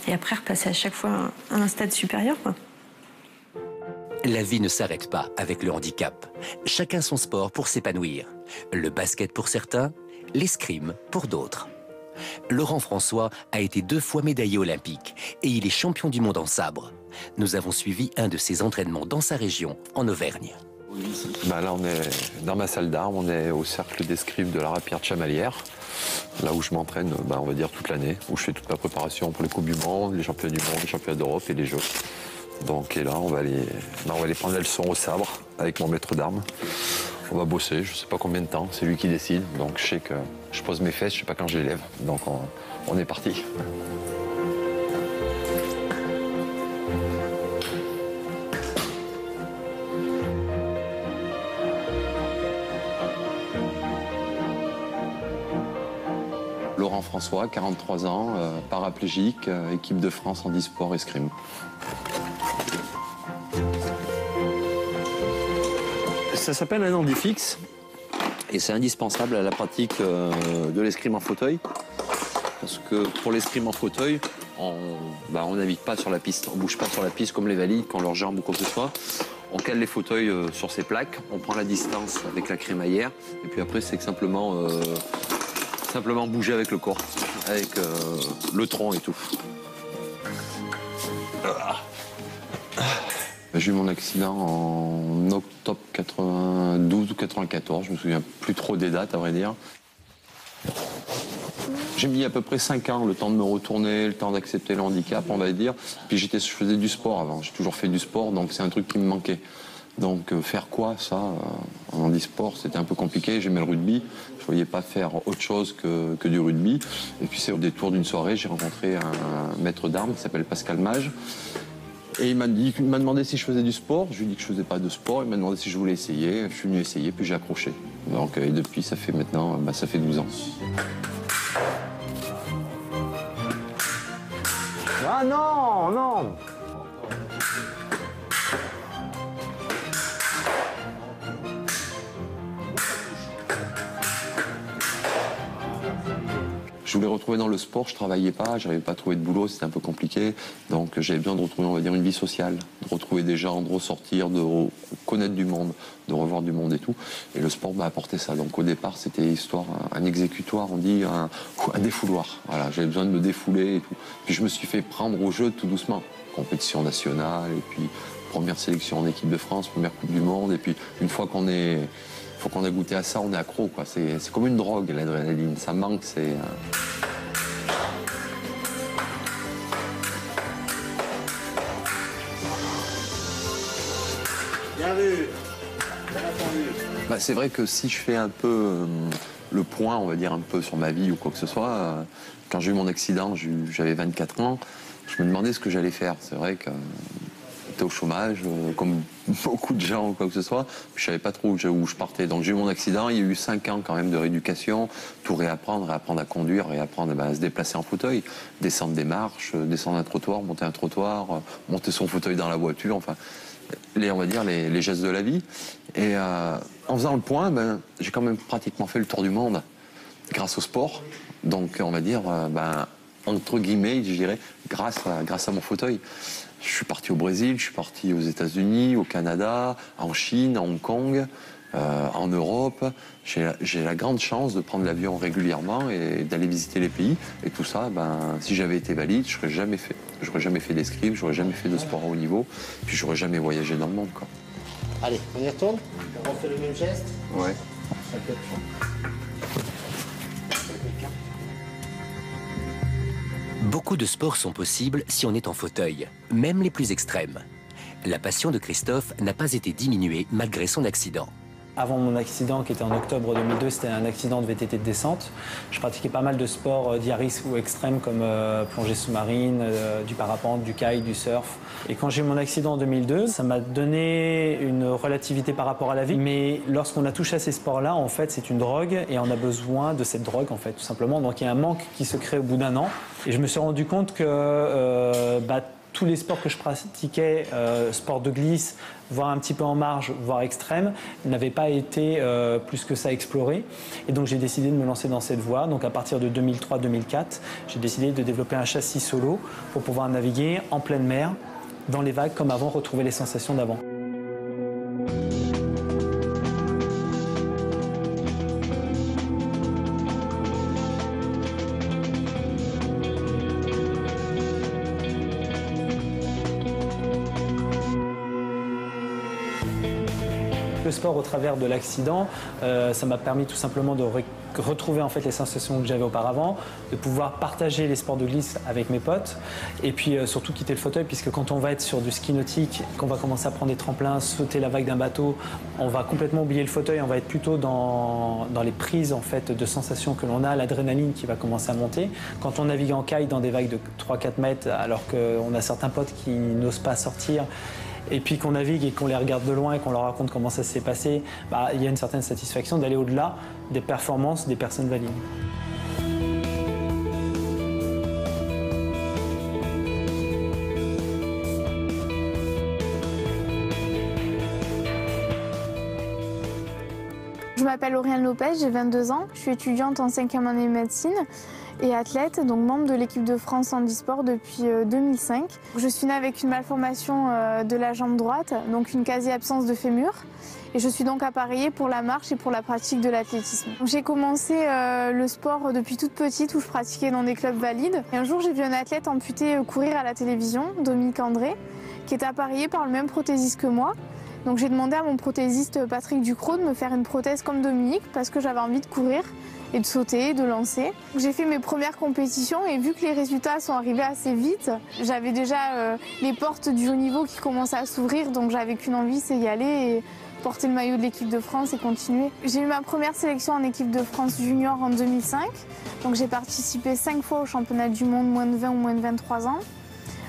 et après repasser à chaque fois à un stade supérieur, quoi. La vie ne s'arrête pas avec le handicap. Chacun son sport pour s'épanouir. Le basket pour certains, l'escrime pour d'autres. Laurent François a été 2 fois médaillé olympique et il est champion du monde en sabre. Nous avons suivi un de ses entraînements dans sa région, en Auvergne. Là, on est dans ma salle d'armes, on est au cercle d'escrime de la Rapierre de Chamalières, là où je m'entraîne, on va dire, toute l'année, où je fais toute ma préparation pour les Coupes du Monde, les Championnats du Monde, les Championnats d'Europe et les Jeux. Donc, et là, on va aller prendre la leçon au sabre avec mon maître d'armes. On va bosser, je ne sais pas combien de temps, c'est lui qui décide. Donc, je sais que je pose mes fesses, je ne sais pas quand je les lève. Donc, on est parti. Laurent François, 43 ans, paraplégique, équipe de France en e-sport escrime. Ça s'appelle un handi fixe et c'est indispensable à la pratique de l'escrime en fauteuil. Parce que pour l'escrime en fauteuil, on navigue pas sur la piste, on bouge pas sur la piste comme les valides, quand leurs jambes ou quoi que ce soit. On cale les fauteuils sur ces plaques, on prend la distance avec la crémaillère et puis après c'est simplement bouger avec le corps, avec le tronc et tout. J'ai eu mon accident en octobre 92 ou 94, je me souviens plus trop des dates à vrai dire. J'ai mis à peu près 5 ans, le temps de me retourner, le temps d'accepter le handicap, on va dire. Puis je faisais du sport avant, j'ai toujours fait du sport, donc c'est un truc qui me manquait. Donc faire quoi, ça, en handisport, c'était un peu compliqué, j'aimais le rugby, je ne voyais pas faire autre chose que du rugby. Et puis c'est au détour d'une soirée, j'ai rencontré un maître d'armes qui s'appelle Pascal Mage. Et il m'a demandé si je faisais du sport, je lui ai dit que je ne faisais pas de sport, il m'a demandé si je voulais essayer, je suis venu essayer, puis j'ai accroché. Donc et depuis, ça fait maintenant, ça fait 12 ans. Ah non, non! Je voulais retrouver dans le sport, je travaillais pas, j'arrivais pas à trouver de boulot, c'était un peu compliqué. Donc j'avais besoin de retrouver, on va dire, une vie sociale, de retrouver des gens, de ressortir, de connaître du monde, de revoir du monde et tout. Et le sport m'a apporté ça. Donc au départ, c'était histoire, un exécutoire, on dit, un défouloir. Voilà, j'avais besoin de me défouler et tout. Puis je me suis fait prendre au jeu tout doucement. Compétition nationale, et puis première sélection en équipe de France, première Coupe du Monde. Et puis une fois qu'on a goûté à ça, on est accro, quoi. C'est comme une drogue, l'adrénaline. Ça manque, c'est... Bien vu. Bien entendu. C'est vrai que si je fais un peu le point, on va dire, un peu sur ma vie ou quoi que ce soit, quand j'ai eu mon accident, j'avais 24 ans, je me demandais ce que j'allais faire. C'est vrai que j'étais au chômage, comme beaucoup de gens ou quoi que ce soit. Je ne savais pas trop où je partais. Donc j'ai eu mon accident, il y a eu 5 ans quand même de rééducation, tout réapprendre à conduire, réapprendre à se déplacer en fauteuil, descendre des marches, descendre un trottoir, monter un trottoir, monter son fauteuil dans la voiture, enfin, on va dire les gestes de la vie. Et en faisant le point, j'ai quand même pratiquement fait le tour du monde grâce au sport. Donc on va dire, entre guillemets, je dirais, grâce à mon fauteuil. Je suis parti au Brésil, je suis parti aux États-Unis, au Canada, en Chine, à Hong Kong, en Europe. J'ai la grande chance de prendre l'avion régulièrement et d'aller visiter les pays. Et tout ça, si j'avais été valide, je n'aurais jamais fait. J'aurais jamais fait d'escrime, j'aurais jamais fait de sport à haut niveau, puis j'aurais jamais voyagé dans le monde, quoi. Allez, on y retourne. On fait le même geste. Ouais. Ça peut être Beaucoup de sports sont possibles si on est en fauteuil, même les plus extrêmes. La passion de Christophe n'a pas été diminuée malgré son accident. Avant mon accident, qui était en octobre 2002, c'était un accident de VTT de descente. Je pratiquais pas mal de sports d'high risk ou extrêmes comme plongée sous-marine, du parapente, du kite, du surf. Et quand j'ai eu mon accident en 2002, ça m'a donné une relativité par rapport à la vie. Mais lorsqu'on a touché à ces sports-là, en fait, c'est une drogue et on a besoin de cette drogue, en fait, tout simplement. Donc il y a un manque qui se crée au bout d'un an. Et je me suis rendu compte que tous les sports que je pratiquais, sport de glisse, voire un petit peu en marge, voire extrême, n'avaient pas été plus que ça explorés. Et donc j'ai décidé de me lancer dans cette voie. Donc à partir de 2003-2004, j'ai décidé de développer un châssis solo pour pouvoir naviguer en pleine mer, dans les vagues, comme avant, retrouver les sensations d'avant. Le sport au travers de l'accident, ça m'a permis tout simplement de retrouver en fait les sensations que j'avais auparavant, de pouvoir partager les sports de glisse avec mes potes et puis surtout quitter le fauteuil, puisque quand on va être sur du ski nautique, qu'on va commencer à prendre des tremplins, sauter la vague d'un bateau, on va complètement oublier le fauteuil, on va être plutôt dans les prises en fait de sensations que l'on a, l'adrénaline qui va commencer à monter. Quand on navigue en kite dans des vagues de 3-4 mètres alors qu'on a certains potes qui n'osent pas sortir, et puis qu'on navigue et qu'on les regarde de loin et qu'on leur raconte comment ça s'est passé, il y a une certaine satisfaction d'aller au-delà des performances des personnes valides. Je m'appelle Auriane Lopez, j'ai 22 ans, je suis étudiante en 5e année de médecine et athlète, donc membre de l'équipe de France handisport depuis 2005. Je suis née avec une malformation de la jambe droite, donc une quasi-absence de fémur. Et je suis donc appareillée pour la marche et pour la pratique de l'athlétisme. J'ai commencé le sport depuis toute petite où je pratiquais dans des clubs valides. Et un jour, j'ai vu un athlète amputé courir à la télévision, Dominique André, qui était appareillé par le même prothésiste que moi. Donc j'ai demandé à mon prothésiste Patrick Ducrot de me faire une prothèse comme Dominique parce que j'avais envie de courir et de sauter, de lancer. J'ai fait mes premières compétitions et vu que les résultats sont arrivés assez vite, j'avais déjà les portes du haut niveau qui commençaient à s'ouvrir, donc j'avais qu'une envie, c'est y aller et porter le maillot de l'équipe de France et continuer. J'ai eu ma première sélection en équipe de France junior en 2005, donc j'ai participé 5 fois au championnat du monde moins de 20 ou moins de 23 ans,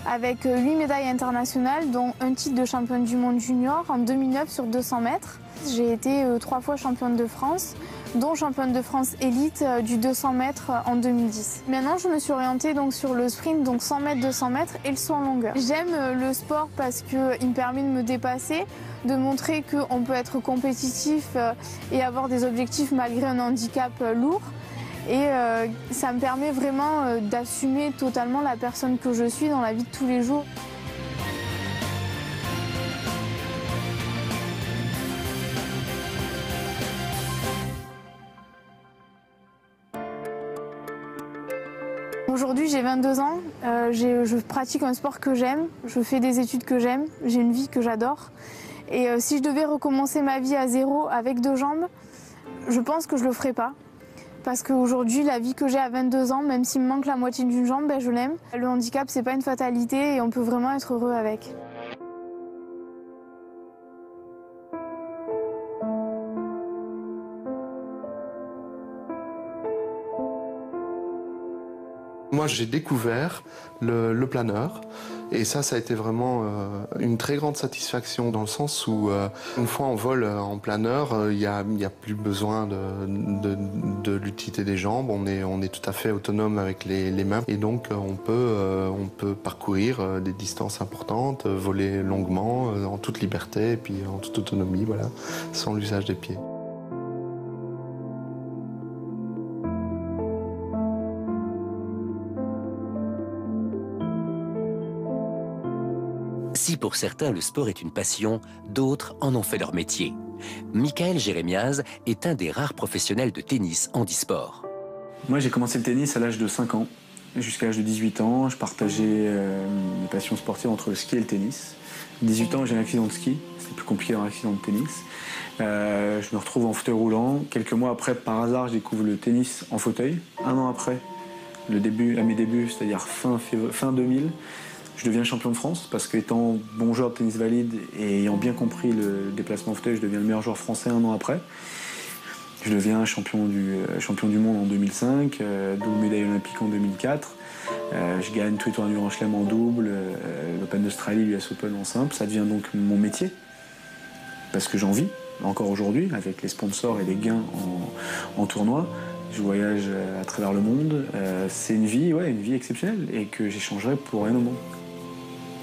avec 8 médailles internationales, dont un titre de championne du monde junior en 2009 sur 200 mètres. J'ai été 3 fois championne de France, dont championne de France élite du 200 mètres en 2010. Maintenant, je me suis orientée donc sur le sprint, donc 100 mètres, 200 mètres et le saut en longueur. J'aime le sport parce qu'il me permet de me dépasser, de montrer qu'on peut être compétitif et avoir des objectifs malgré un handicap lourd. Et ça me permet vraiment d'assumer totalement la personne que je suis dans la vie de tous les jours. Aujourd'hui, j'ai 22 ans, je pratique un sport que j'aime, je fais des études que j'aime, j'ai une vie que j'adore. Et si je devais recommencer ma vie à zéro avec 2 jambes, je pense que je le ferais pas. Parce qu'aujourd'hui, la vie que j'ai à 22 ans, même s'il me manque la moitié d'une jambe, je l'aime. Le handicap, c'est pas une fatalité et on peut vraiment être heureux avec. Moi, j'ai découvert le planeur Et ça a été vraiment une très grande satisfaction dans le sens où une fois en vol en planeur, il n'y a plus besoin de l'utilité des jambes. On est tout à fait autonome avec les mains et donc on peut parcourir des distances importantes, voler longuement, en toute liberté et puis en toute autonomie, voilà, sans l'usage des pieds. Si pour certains le sport est une passion, d'autres en ont fait leur métier. Michael Jérémiaz est un des rares professionnels de tennis handisport. Moi j'ai commencé le tennis à l'âge de 5 ans. Jusqu'à l'âge de 18 ans, je partageais mes passions sportives entre le ski et le tennis. 18 ans, j'ai un accident de ski, c'était plus compliqué d'un accident de tennis. Je me retrouve en fauteuil roulant. Quelques mois après, par hasard, je découvre le tennis en fauteuil. Un an après, à mes débuts, c'est-à-dire fin 2000, je deviens champion de France parce qu'étant bon joueur de tennis valide et ayant bien compris le déplacement en fauteuil, je deviens le meilleur joueur français un an après. Je deviens champion du monde en 2005, double médaille olympique en 2004. Je gagne tous les tournois du Grand Chelem en double, l'Open d'Australie, l'US Open en simple. Ça devient donc mon métier parce que j'en vis encore aujourd'hui avec les sponsors et les gains en tournoi. Je voyage à travers le monde. C'est une vie exceptionnelle et que j'échangerais pour rien au monde.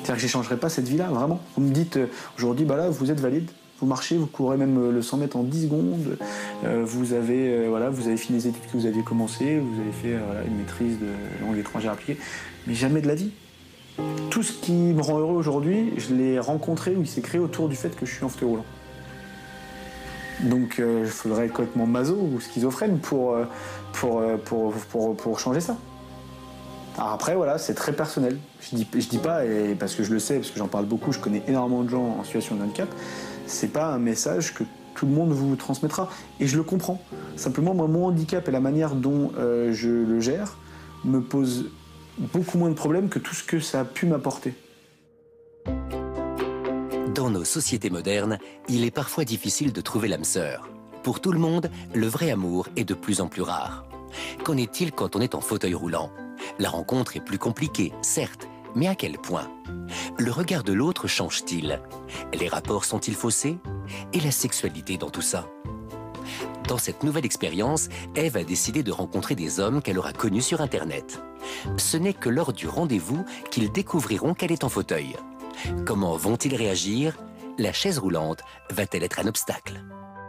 C'est-à-dire que j'échangerais pas cette vie-là, vraiment. Vous me dites aujourd'hui, bah là, vous êtes valide, vous marchez, vous courez même le 100 mètres en 10 secondes, vous avez fini les études que vous aviez commencées, vous avez fait une maîtrise de langue étrangère appliquée, mais jamais de la vie. Tout ce qui me rend heureux aujourd'hui, je l'ai rencontré ou il s'est créé autour du fait que je suis en fauteuil roulant. Donc il faudrait être complètement maso ou schizophrène pour changer ça. Alors après, voilà, c'est très personnel. Je dis pas, et parce que je le sais, parce que j'en parle beaucoup, je connais énormément de gens en situation de handicap, c'est pas un message que tout le monde vous transmettra. Et je le comprends. Simplement, moi, mon handicap et la manière dont je le gère me pose beaucoup moins de problèmes que tout ce que ça a pu m'apporter. Dans nos sociétés modernes, il est parfois difficile de trouver l'âme sœur. Pour tout le monde, le vrai amour est de plus en plus rare. Qu'en est-il quand on est en fauteuil roulant? La rencontre est plus compliquée, certes, mais à quel point? Le regard de l'autre change-t-il? Les rapports sont-ils faussés? Et la sexualité dans tout ça? Dans cette nouvelle expérience, Ève a décidé de rencontrer des hommes qu'elle aura connus sur Internet. Ce n'est que lors du rendez-vous qu'ils découvriront qu'elle est en fauteuil. Comment vont-ils réagir? La chaise roulante va-t-elle être un obstacle?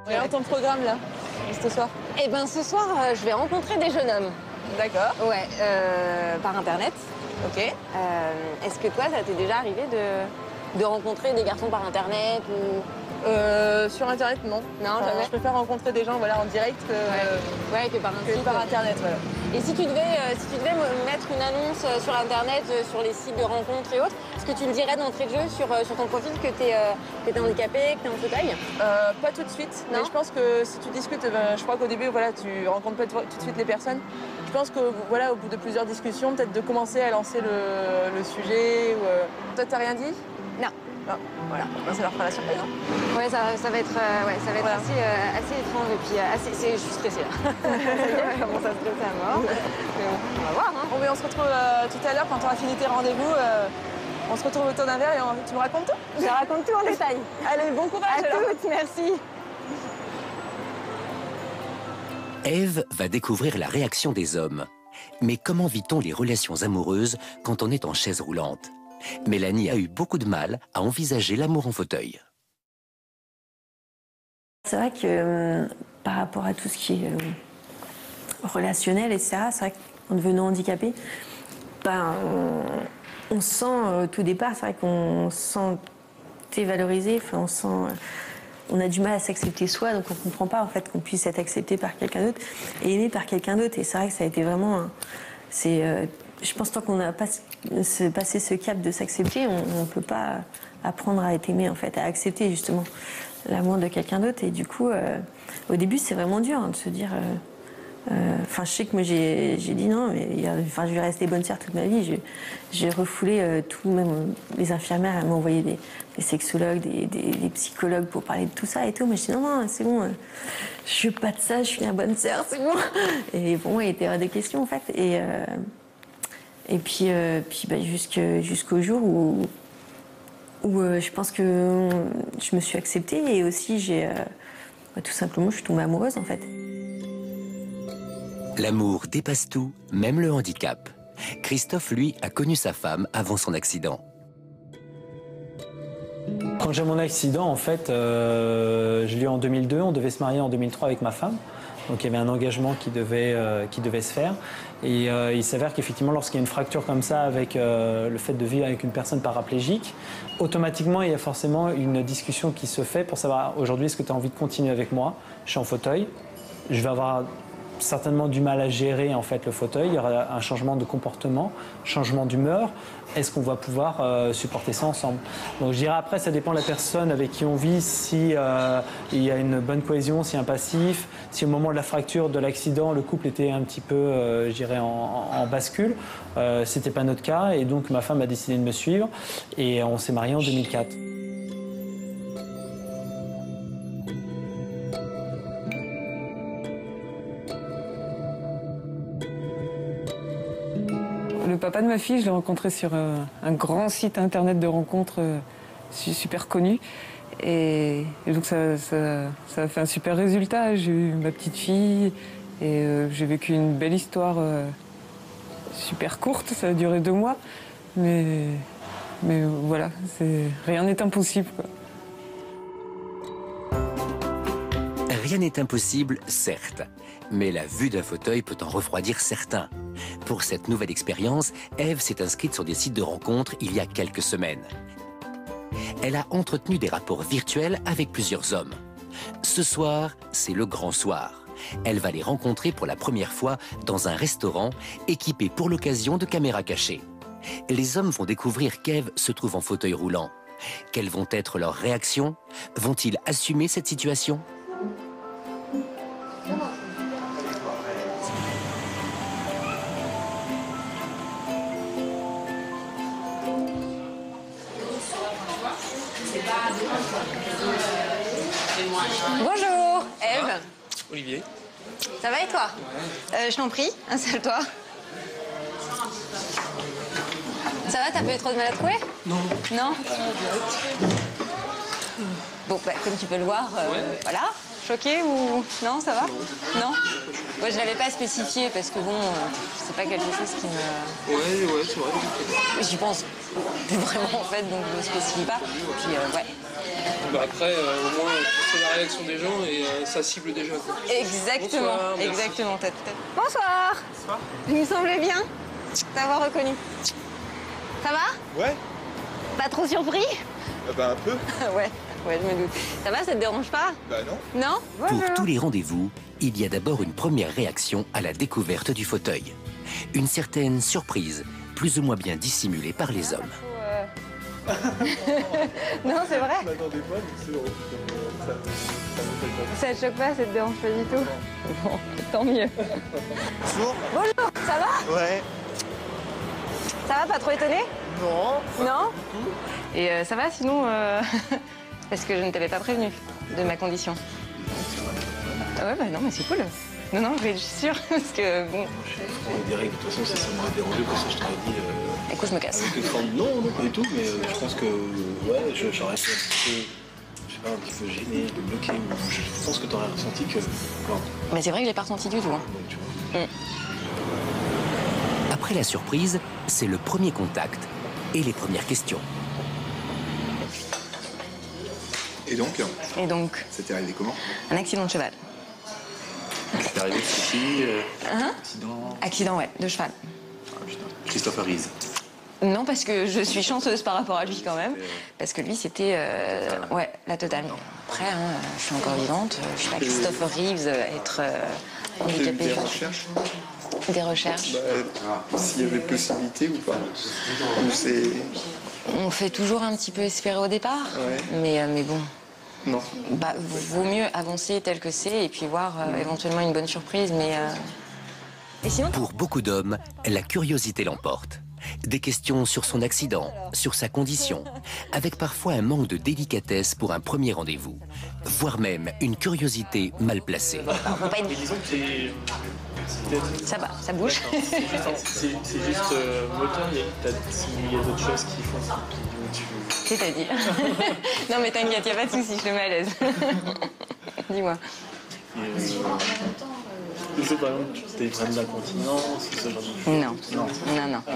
Regarde ton programme là, ce soir. Eh ben ce soir, je vais rencontrer des jeunes hommes. D'accord. Ouais, par internet. Ok. Est-ce que toi, ça t'est déjà arrivé de rencontrer des garçons par internet ou... Sur internet, non. Non, jamais. Je préfère rencontrer des gens en direct que par internet. Voilà. Et si tu devais mettre une annonce sur internet, sur les sites de rencontres et autres, est-ce que tu le dirais d'entrée de jeu sur ton profil que tu es handicapé, que tu es en fauteuil? Pas tout de suite. Mais je pense que si tu discutes, je crois qu'au début, tu rencontres pas tout de suite les personnes. Je pense que au bout de plusieurs discussions, peut-être de commencer à lancer le sujet. Toi, t'as rien dit? Non. Non. Voilà, ça leur fera la surprise. Ouais, ça va être assez étrange et puis je suis stressée là. Je commence à stresser à mort. Mais bon, on va voir. Hein. Bon, mais on se retrouve tout à l'heure quand tu auras fini tes rendez-vous. On se retrouve autour d'un verre et tu me racontes tout? Je raconte tout en détail. Allez, bon courage. À toutes, merci. Ève va découvrir la réaction des hommes. Mais comment vit-on les relations amoureuses quand on est en chaise roulante? Mélanie a eu beaucoup de mal à envisager l'amour en fauteuil. C'est vrai que par rapport à tout ce qui est relationnel, etc., c'est vrai qu'en devenant handicapé, on sent au tout départ, c'est vrai qu'on se sent dévalorisé, on a du mal à s'accepter soi, donc on ne comprend pas en fait qu'on puisse être accepté par quelqu'un d'autre et aimé par quelqu'un d'autre. Et c'est vrai que ça a été vraiment... je pense que tant qu'on n'a pas passé ce cap de s'accepter, on ne peut pas apprendre à être aimé, en fait, à accepter justement l'amour de quelqu'un d'autre. Et du coup, au début, c'est vraiment dur de se dire... je sais que moi, j'ai dit non, mais je vais rester bonne sœur toute ma vie. J'ai refoulé tout, même les infirmières, elles m'ont envoyé des sexologues, des psychologues pour parler de tout ça et tout. Mais je dis non, c'est bon, je veux pas de ça, je suis une bonne sœur, c'est bon. Et pour moi, il était hors de question, en fait. Et puis jusqu'au jour où je pense que je me suis acceptée et aussi tout simplement je suis tombée amoureuse en fait. L'amour dépasse tout, même le handicap. Christophe, lui, a connu sa femme avant son accident. Quand j'ai mon accident, en fait, je l'ai eu en 2002, on devait se marier en 2003 avec ma femme. Donc il y avait un engagement qui devait se faire. Et il s'avère qu'effectivement, lorsqu'il y a une fracture comme ça, avec le fait de vivre avec une personne paraplégique, automatiquement, il y a forcément une discussion qui se fait pour savoir aujourd'hui, est-ce que tu as envie de continuer avec moi? Je suis en fauteuil, je vais avoir certainement du mal à gérer en fait le fauteuil, il y aura un changement de comportement, changement d'humeur. Est-ce qu'on va pouvoir supporter ça ensemble? Donc je dirais après, ça dépend de la personne avec qui on vit, si il y a une bonne cohésion, s'il y a un passif, si au moment de la fracture, de l'accident, le couple était un petit peu, je dirais, en bascule. C'était pas notre cas et donc ma femme a décidé de me suivre et on s'est mariés en 2004. Le papa de ma fille, je l'ai rencontré sur un grand site internet de rencontres super connu. Et donc ça a fait un super résultat. J'ai eu ma petite fille et j'ai vécu une belle histoire super courte. Ça a duré 2 mois. Mais voilà, rien n'est impossible, quoi. Rien n'est impossible, certes. Mais la vue d'un fauteuil peut en refroidir certains. Pour cette nouvelle expérience, Ève s'est inscrite sur des sites de rencontres il y a quelques semaines. Elle a entretenu des rapports virtuels avec plusieurs hommes. Ce soir, c'est le grand soir. Elle va les rencontrer pour la première fois dans un restaurant équipé pour l'occasion de caméras cachées. Les hommes vont découvrir qu'Ève se trouve en fauteuil roulant. Quelles vont être leurs réactions? Vont-ils assumer cette situation? Bonjour, Ève. Olivier. Ça va et toi? Je t'en prie, installe-toi. Ça va, t'as pas eu trop de mal à trouver? Non. Non? Bon, bah, comme tu peux le voir, voilà. Choqué ou... Non, ça va? Non? Moi, je l'avais pas spécifié parce que bon, c'est pas quelque chose qui me... Ouais, c'est vrai. J'y pense plus vraiment en fait, donc je ne spécifie pas. Puis, ouais. Bah après, au moins, c'est la réaction des gens et ça cible déjà, quoi. Exactement, Bonsoir, exactement. Bonsoir. Bonsoir. Il me semblait bien t'avoir reconnu. Ça va? Ouais. Pas trop surpris? Bah un peu. Ouais, je me doute. Ça va, ça te dérange pas? Bah non. Non? Bonjour. Pour tous les rendez-vous, il y a d'abord une première réaction à la découverte du fauteuil. Une certaine surprise, plus ou moins bien dissimulée par les hommes. Non, c'est vrai. Je m'attendais pas, donc c'est drôle. Ça te choque pas, ça te dérange pas du tout? Bon, tant mieux. Bonjour. Bonjour, ça va? Ouais. Ça va, pas trop étonné? Non. Non? Et ça va sinon parce que je ne t'avais pas prévenu de ma condition. Ah ouais, bah non, mais c'est cool. Non, je vais être sûre parce que bon. On dirait que de toute façon, si ça m'aurait dérangé, comme ça, je t'aurais dit. Écoute, je me casse. Non, pas du tout, mais je pense que ouais, j'aurais été un petit peu, je sais pas, un petit peu gêné, bloqué. Je pense que t'aurais ressenti que. Bon. Mais c'est vrai que je l'ai pas ressenti du tout. Hein. Donc, tu vois. Après la surprise, c'est le premier contact et les premières questions. Et donc? C'était arrivé comment? Un accident de cheval. C'est arrivé ici, Accident, ouais, de cheval. Ah putain, Christopher Reeve. Non, parce que je suis chanceuse par rapport à lui quand même. Parce que lui, c'était ouais, la totale. Après, hein, je suis encore vivante. Je suis pas Christopher Reeves, être handicapé. Des recherches? Des recherches. S'il y avait possibilité ou pas? On fait toujours un petit peu espérer au départ, mais bon. Non. Bah, vaut mieux avancer tel que c'est et puis voir éventuellement une bonne surprise, mais... Et sinon... Pour beaucoup d'hommes, la curiosité l'emporte. Des questions sur son accident, sur sa condition, avec parfois un manque de délicatesse pour un premier rendez-vous, voire même une curiosité mal placée. Disons que Ça va, ça bouge. C'est juste moteur, il y a d'autres choses qui font ça. C'est-à-dire non mais t'inquiète, il n'y a pas de souci, je le mets à l'aise. Dis-moi. Je sais par exemple, des problèmes d'incontinence, ce genre de choses. Non.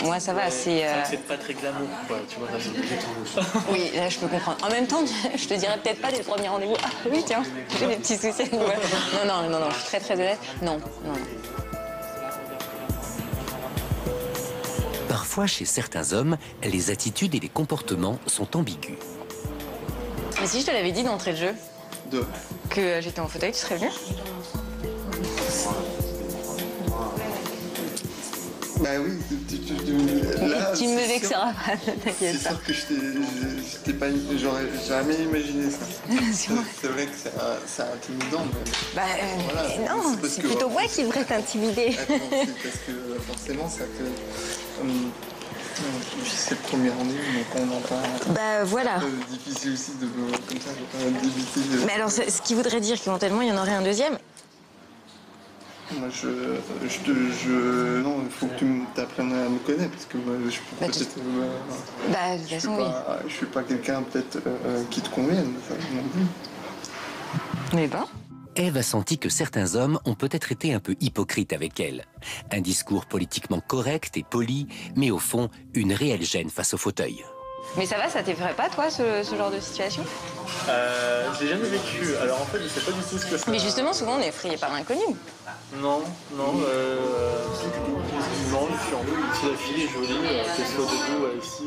Moi ça va, c'est... C'est pas très glamour, quoi. Tu vois, là, c'est du tout. Oui, là je peux comprendre. En même temps, je te dirais peut-être pas dès le premier rendez-vous. Ah oui, tiens, j'ai des petits soucis. Non, je suis très très honnête. Non. Parfois, chez certains hommes, les attitudes et les comportements sont ambigus. Mais si je te l'avais dit d'entrée de jeu, que j'étais en fauteuil, tu serais venu? Bah oui, là, tu me vexeras pas, t'inquiète pas. C'est sûr que je t'ai pas, j'aurais jamais imaginé ça. C'est vrai que c'est intimidant, mais... Bah non, c'est plutôt moi qui devrais t'intimider. Parce que forcément, ça te... c'est le premier rendez-vous, donc on entend... Bah voilà. C'est difficile aussi de comme ça, d'éviter... Mais alors, ce qui voudrait dire qu'éventuellement, il y en aurait un deuxième? Moi, non, il faut que tu t'apprennes à me connaître, parce que moi, je peux peut-être... de toute façon, oui. Je suis pas quelqu'un, peut-être, qui te convienne, ça, non plus. Mais pas. Ève a senti que certains hommes ont peut-être été un peu hypocrites avec elle. Un discours politiquement correct et poli, mais au fond, une réelle gêne face au fauteuil. Mais ça va, ça t'effraie pas, toi, ce genre de situation? Je l'ai jamais vécu. Alors en fait, je sais pas du tout ce que ça... Mais justement, souvent, on est effrayé par l'inconnu. Non, je suis en bleu, si la fille est jolie, qu'elle soit debout, ici,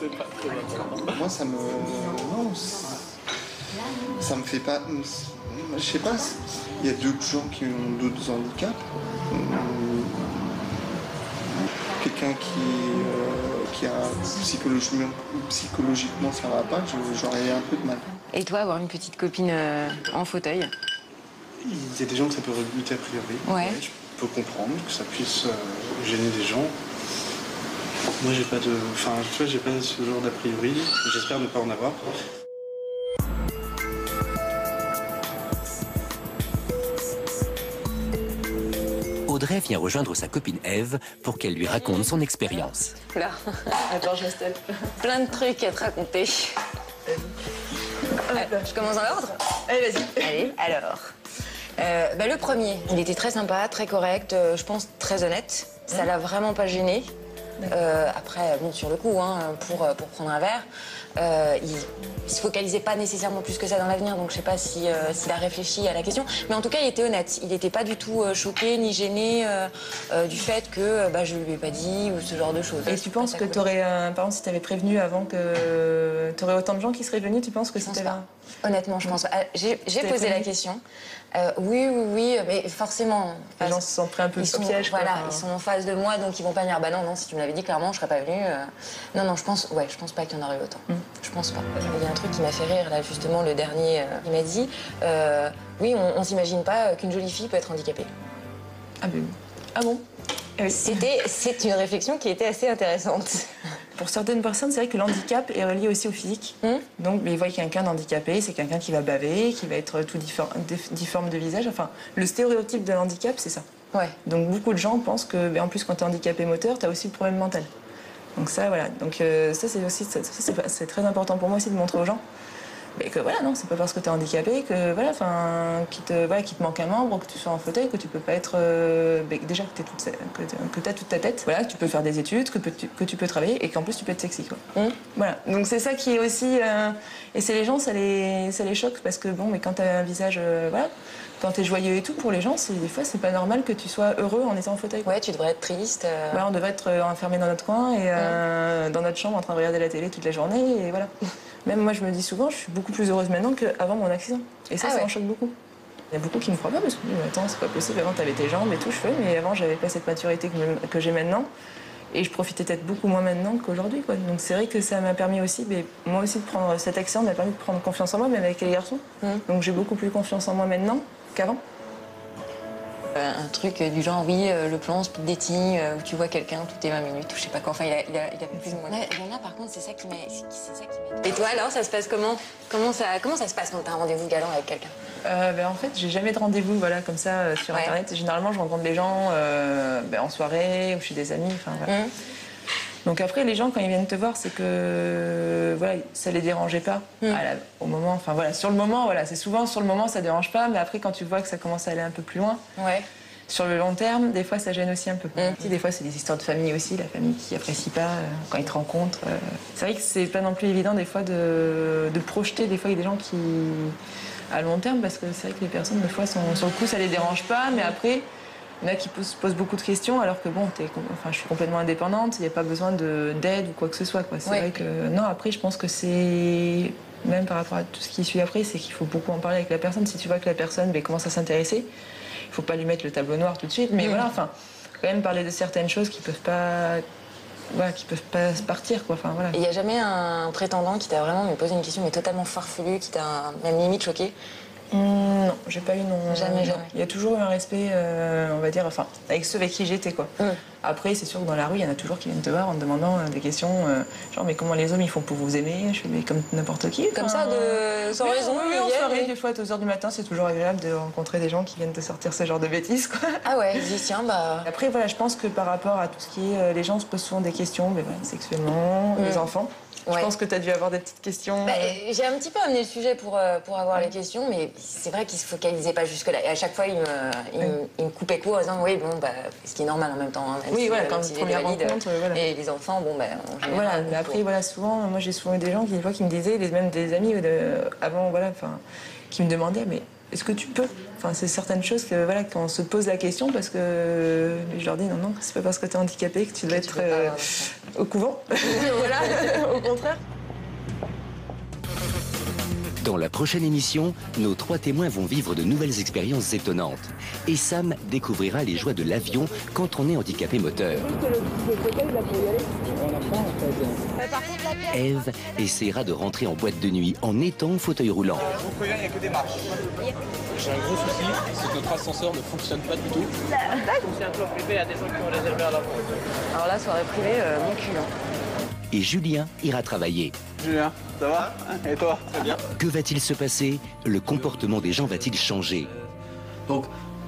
c'est pas très important. Moi, ça me... Non, ça me fait pas... Je sais pas, il y a d'autres gens qui ont d'autres handicaps. Quelqu'un qui a psychologiquement ça va pas, j'aurais un peu de mal. Et toi, avoir une petite copine en fauteuil? Il y a des gens que ça peut rebuter a priori. Ouais. Je peux comprendre que ça puisse gêner des gens. Moi, j'ai pas de... Enfin, tu vois, j'ai pas ce genre d'a priori. J'espère ne pas en avoir. Audrey vient rejoindre sa copine Ève pour qu'elle lui raconte son expérience. Là, attends, je m'installe. Plein de trucs à te raconter. Je commence dans l'ordre? Allez, vas-y. Allez, alors. Le premier, il était très sympa, très correct, je pense très honnête. Ça l'a vraiment pas gêné. Après, bon, sur le coup, pour prendre un verre, il se focalisait pas nécessairement plus que ça dans l'avenir, donc je sais pas s'il a réfléchi à la question. Mais en tout cas, il était honnête. Il n'était pas du tout choqué ni gêné du fait que je lui ai pas dit ou ce genre de choses. Et tu penses que t'aurais, par exemple, si t'avais prévenu avant que t'aurais autant de gens qui seraient venus, tu penses que c'était là? Honnêtement, je pense pas. J'ai posé la question. Oui, mais forcément. Les gens se sont pris un peu au piège. Voilà, ils sont en face de moi, donc ils vont pas venir. Bah non, si tu me l'avais dit clairement, je serais pas venue. Non, je pense pas qu'il y en aurait eu autant. Je pense pas. Il y a un truc qui m'a fait rire là, justement, le dernier. Il m'a dit, oui, on s'imagine pas qu'une jolie fille peut être handicapée. Ah ben. Ah bon? C'est une réflexion qui était assez intéressante. Pour certaines personnes, c'est vrai que le handicap est relié aussi au physique. Donc, ils voient quelqu'un d'handicapé, c'est quelqu'un qui va baver, qui va être tout difforme de visage. Enfin, le stéréotype de l'handicap, c'est ça. Ouais. Donc, beaucoup de gens pensent que, en plus, quand tu es handicapé moteur, tu as aussi le problème mental. Donc ça, voilà. Donc ça, c'est très important pour moi aussi de montrer aux gens. Mais que voilà, non, c'est pas parce que tu es handicapé que voilà, qu'il te manque un membre, que tu sois en fauteuil, que tu peux pas être déjà que tu as toute ta tête, voilà, que tu peux faire des études, que tu peux travailler et qu'en plus tu peux être sexy, quoi. Voilà. Donc c'est ça qui est aussi et c'est les gens, ça les choque parce que bon, mais quand tu as un visage voilà, quand tu es joyeux et tout, pour les gens, des fois c'est pas normal que tu sois heureux en étant en fauteuil, quoi. Ouais, tu devrais être triste. Voilà, on devrait être enfermé dans notre coin et dans notre chambre en train de regarder la télé toute la journée et voilà. Même moi, je me dis souvent, je suis beaucoup plus heureuse maintenant qu'avant mon accident. Et ça, ça en choque beaucoup. Il y a beaucoup qui me croient pas parce que je me dis, mais attends, c'est pas possible. Avant, t'avais tes jambes et tout, je fais, mais avant, j'avais pas cette maturité que j'ai maintenant. Et je profitais peut-être beaucoup moins maintenant qu'aujourd'hui, quoi. Donc c'est vrai que ça m'a permis aussi, mais moi aussi, de prendre cet accident m'a permis de prendre confiance en moi, même avec les garçons. Donc j'ai beaucoup plus confiance en moi maintenant qu'avant. Un truc du genre, oui, le plan speed dating, où tu vois quelqu'un toutes les 20 minutes, ou je sais pas quoi. Enfin, il a plus ou moins. Il y en a, par contre, c'est ça qui m'aide. Et toi, alors, ça se passe comment? Comment ça se passe quand t'as un rendez-vous galant avec quelqu'un? En fait, j'ai jamais de rendez-vous comme ça sur Internet. Généralement, je rencontre des gens en soirée ou chez des amis. Voilà. Donc après, les gens, quand ils viennent te voir, c'est que ça les dérangeait pas au moment. Enfin voilà, sur le moment, c'est souvent sur le moment, ça dérange pas. Mais après, quand tu vois que ça commence à aller un peu plus loin, sur le long terme, des fois, ça gêne aussi un peu. Des fois, c'est des histoires de famille aussi, la famille qui apprécie pas quand ils te rencontrent. C'est vrai que c'est pas non plus évident des fois de projeter. Des fois, il y a des gens qui à long terme, parce que c'est vrai que les personnes, des fois, sont sur le coup, ça les dérange pas, mais après, il y en a qui se posent beaucoup de questions, alors que bon, je suis complètement indépendante, il n'y a pas besoin d'aide ou quoi que ce soit. C'est vrai que, non, après, je pense que c'est, même par rapport à tout ce qui suit après, c'est qu'il faut beaucoup en parler avec la personne. Si tu vois que la personne commence à s'intéresser, il ne faut pas lui mettre le tableau noir tout de suite, mais voilà, enfin, quand même parler de certaines choses qui peuvent pas se partir, quoi. Enfin, voilà. Il n'y a jamais un prétendant qui t'a vraiment posé une question mais totalement farfelue, qui t'a même limite choqué? Non, j'ai pas eu non. Jamais. Il y a toujours eu un respect, on va dire, enfin, avec ceux avec qui j'étais, quoi. Après, c'est sûr que dans la rue, il y en a toujours qui viennent te voir en te demandant des questions, genre, mais comment les hommes ils font pour vous aimer? Je fais, mais comme n'importe qui. Comme ça, sans raison. Oui, en soirée, des fois, à 2h du matin, c'est toujours agréable de rencontrer des gens qui viennent te sortir ce genre de bêtises, quoi. Ah ouais, dis tiens, bah. Après, voilà, je pense que par rapport à tout ce qui est. Les gens se posent souvent des questions, mais voilà, sexuellement, les enfants. Je pense que tu as dû avoir des petites questions. J'ai un petit peu amené le sujet pour avoir les questions, mais c'est vrai qu'il ne se focalisait pas jusque-là. Et à chaque fois, il me coupait court en disant oui, bon, ce qui est normal en même temps. Même oui, voilà, quand il première rencontre. Voilà. Et les enfants, bon, en général. Voilà, mais après, voilà, souvent, moi j'ai souvent eu des gens qui me disaient, même des amis avant, voilà, qui me demandaient, mais est-ce que tu peux? Enfin, c'est certaines choses que, voilà, qu'on se pose la question parce que je leur dis non, c'est pas parce que tu es handicapé que tu dois être au couvent. Voilà, au contraire. Dans la prochaine émission, nos 3 témoins vont vivre de nouvelles expériences étonnantes. Et Sam découvrira les joies de l'avion quand on est handicapé moteur. Eve essaiera de rentrer en boîte de nuit en étant en fauteuil roulant. Il n'y a que des marches. J'ai un gros souci, c'est que notre ascenseur ne fonctionne pas du tout. C'est un plan privé à des gens qui ont réservé à l'avance. Alors là, soirée privée, mon cul. Et Julien ira travailler. Julien, ça va? Et toi? Très bien. Que va-t-il se passer? Le comportement des gens va-t-il changer? Donc,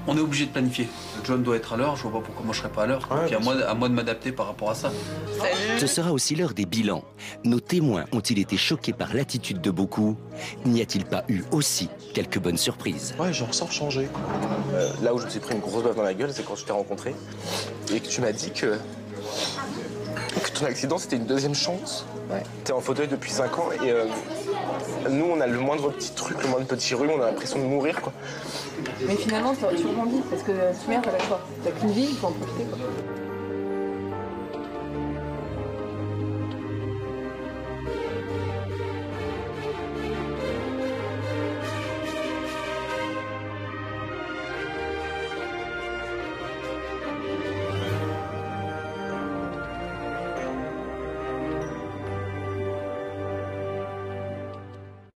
on est obligé de planifier. John doit être à l'heure, je vois pas pourquoi moi je serais pas à l'heure. Donc, à moi de m'adapter par rapport à ça. Ce sera aussi l'heure des bilans. Nos témoins ont-ils été choqués par l'attitude de beaucoup? N'y a-t-il pas eu aussi quelques bonnes surprises? Ouais, j'en ressors changé. Là où je me suis pris une grosse baffe dans la gueule, c'est quand je t'ai rencontré et que tu m'as dit que ton accident c'était une deuxième chance. T'es en fauteuil depuis 5 ans et nous on a le moindre petit truc, le moindre petit rhume, on a l'impression de mourir, quoi. Mais finalement tu rebondis parce que tu meurs à la fois. T'as qu'une vie, il faut en profiter, quoi.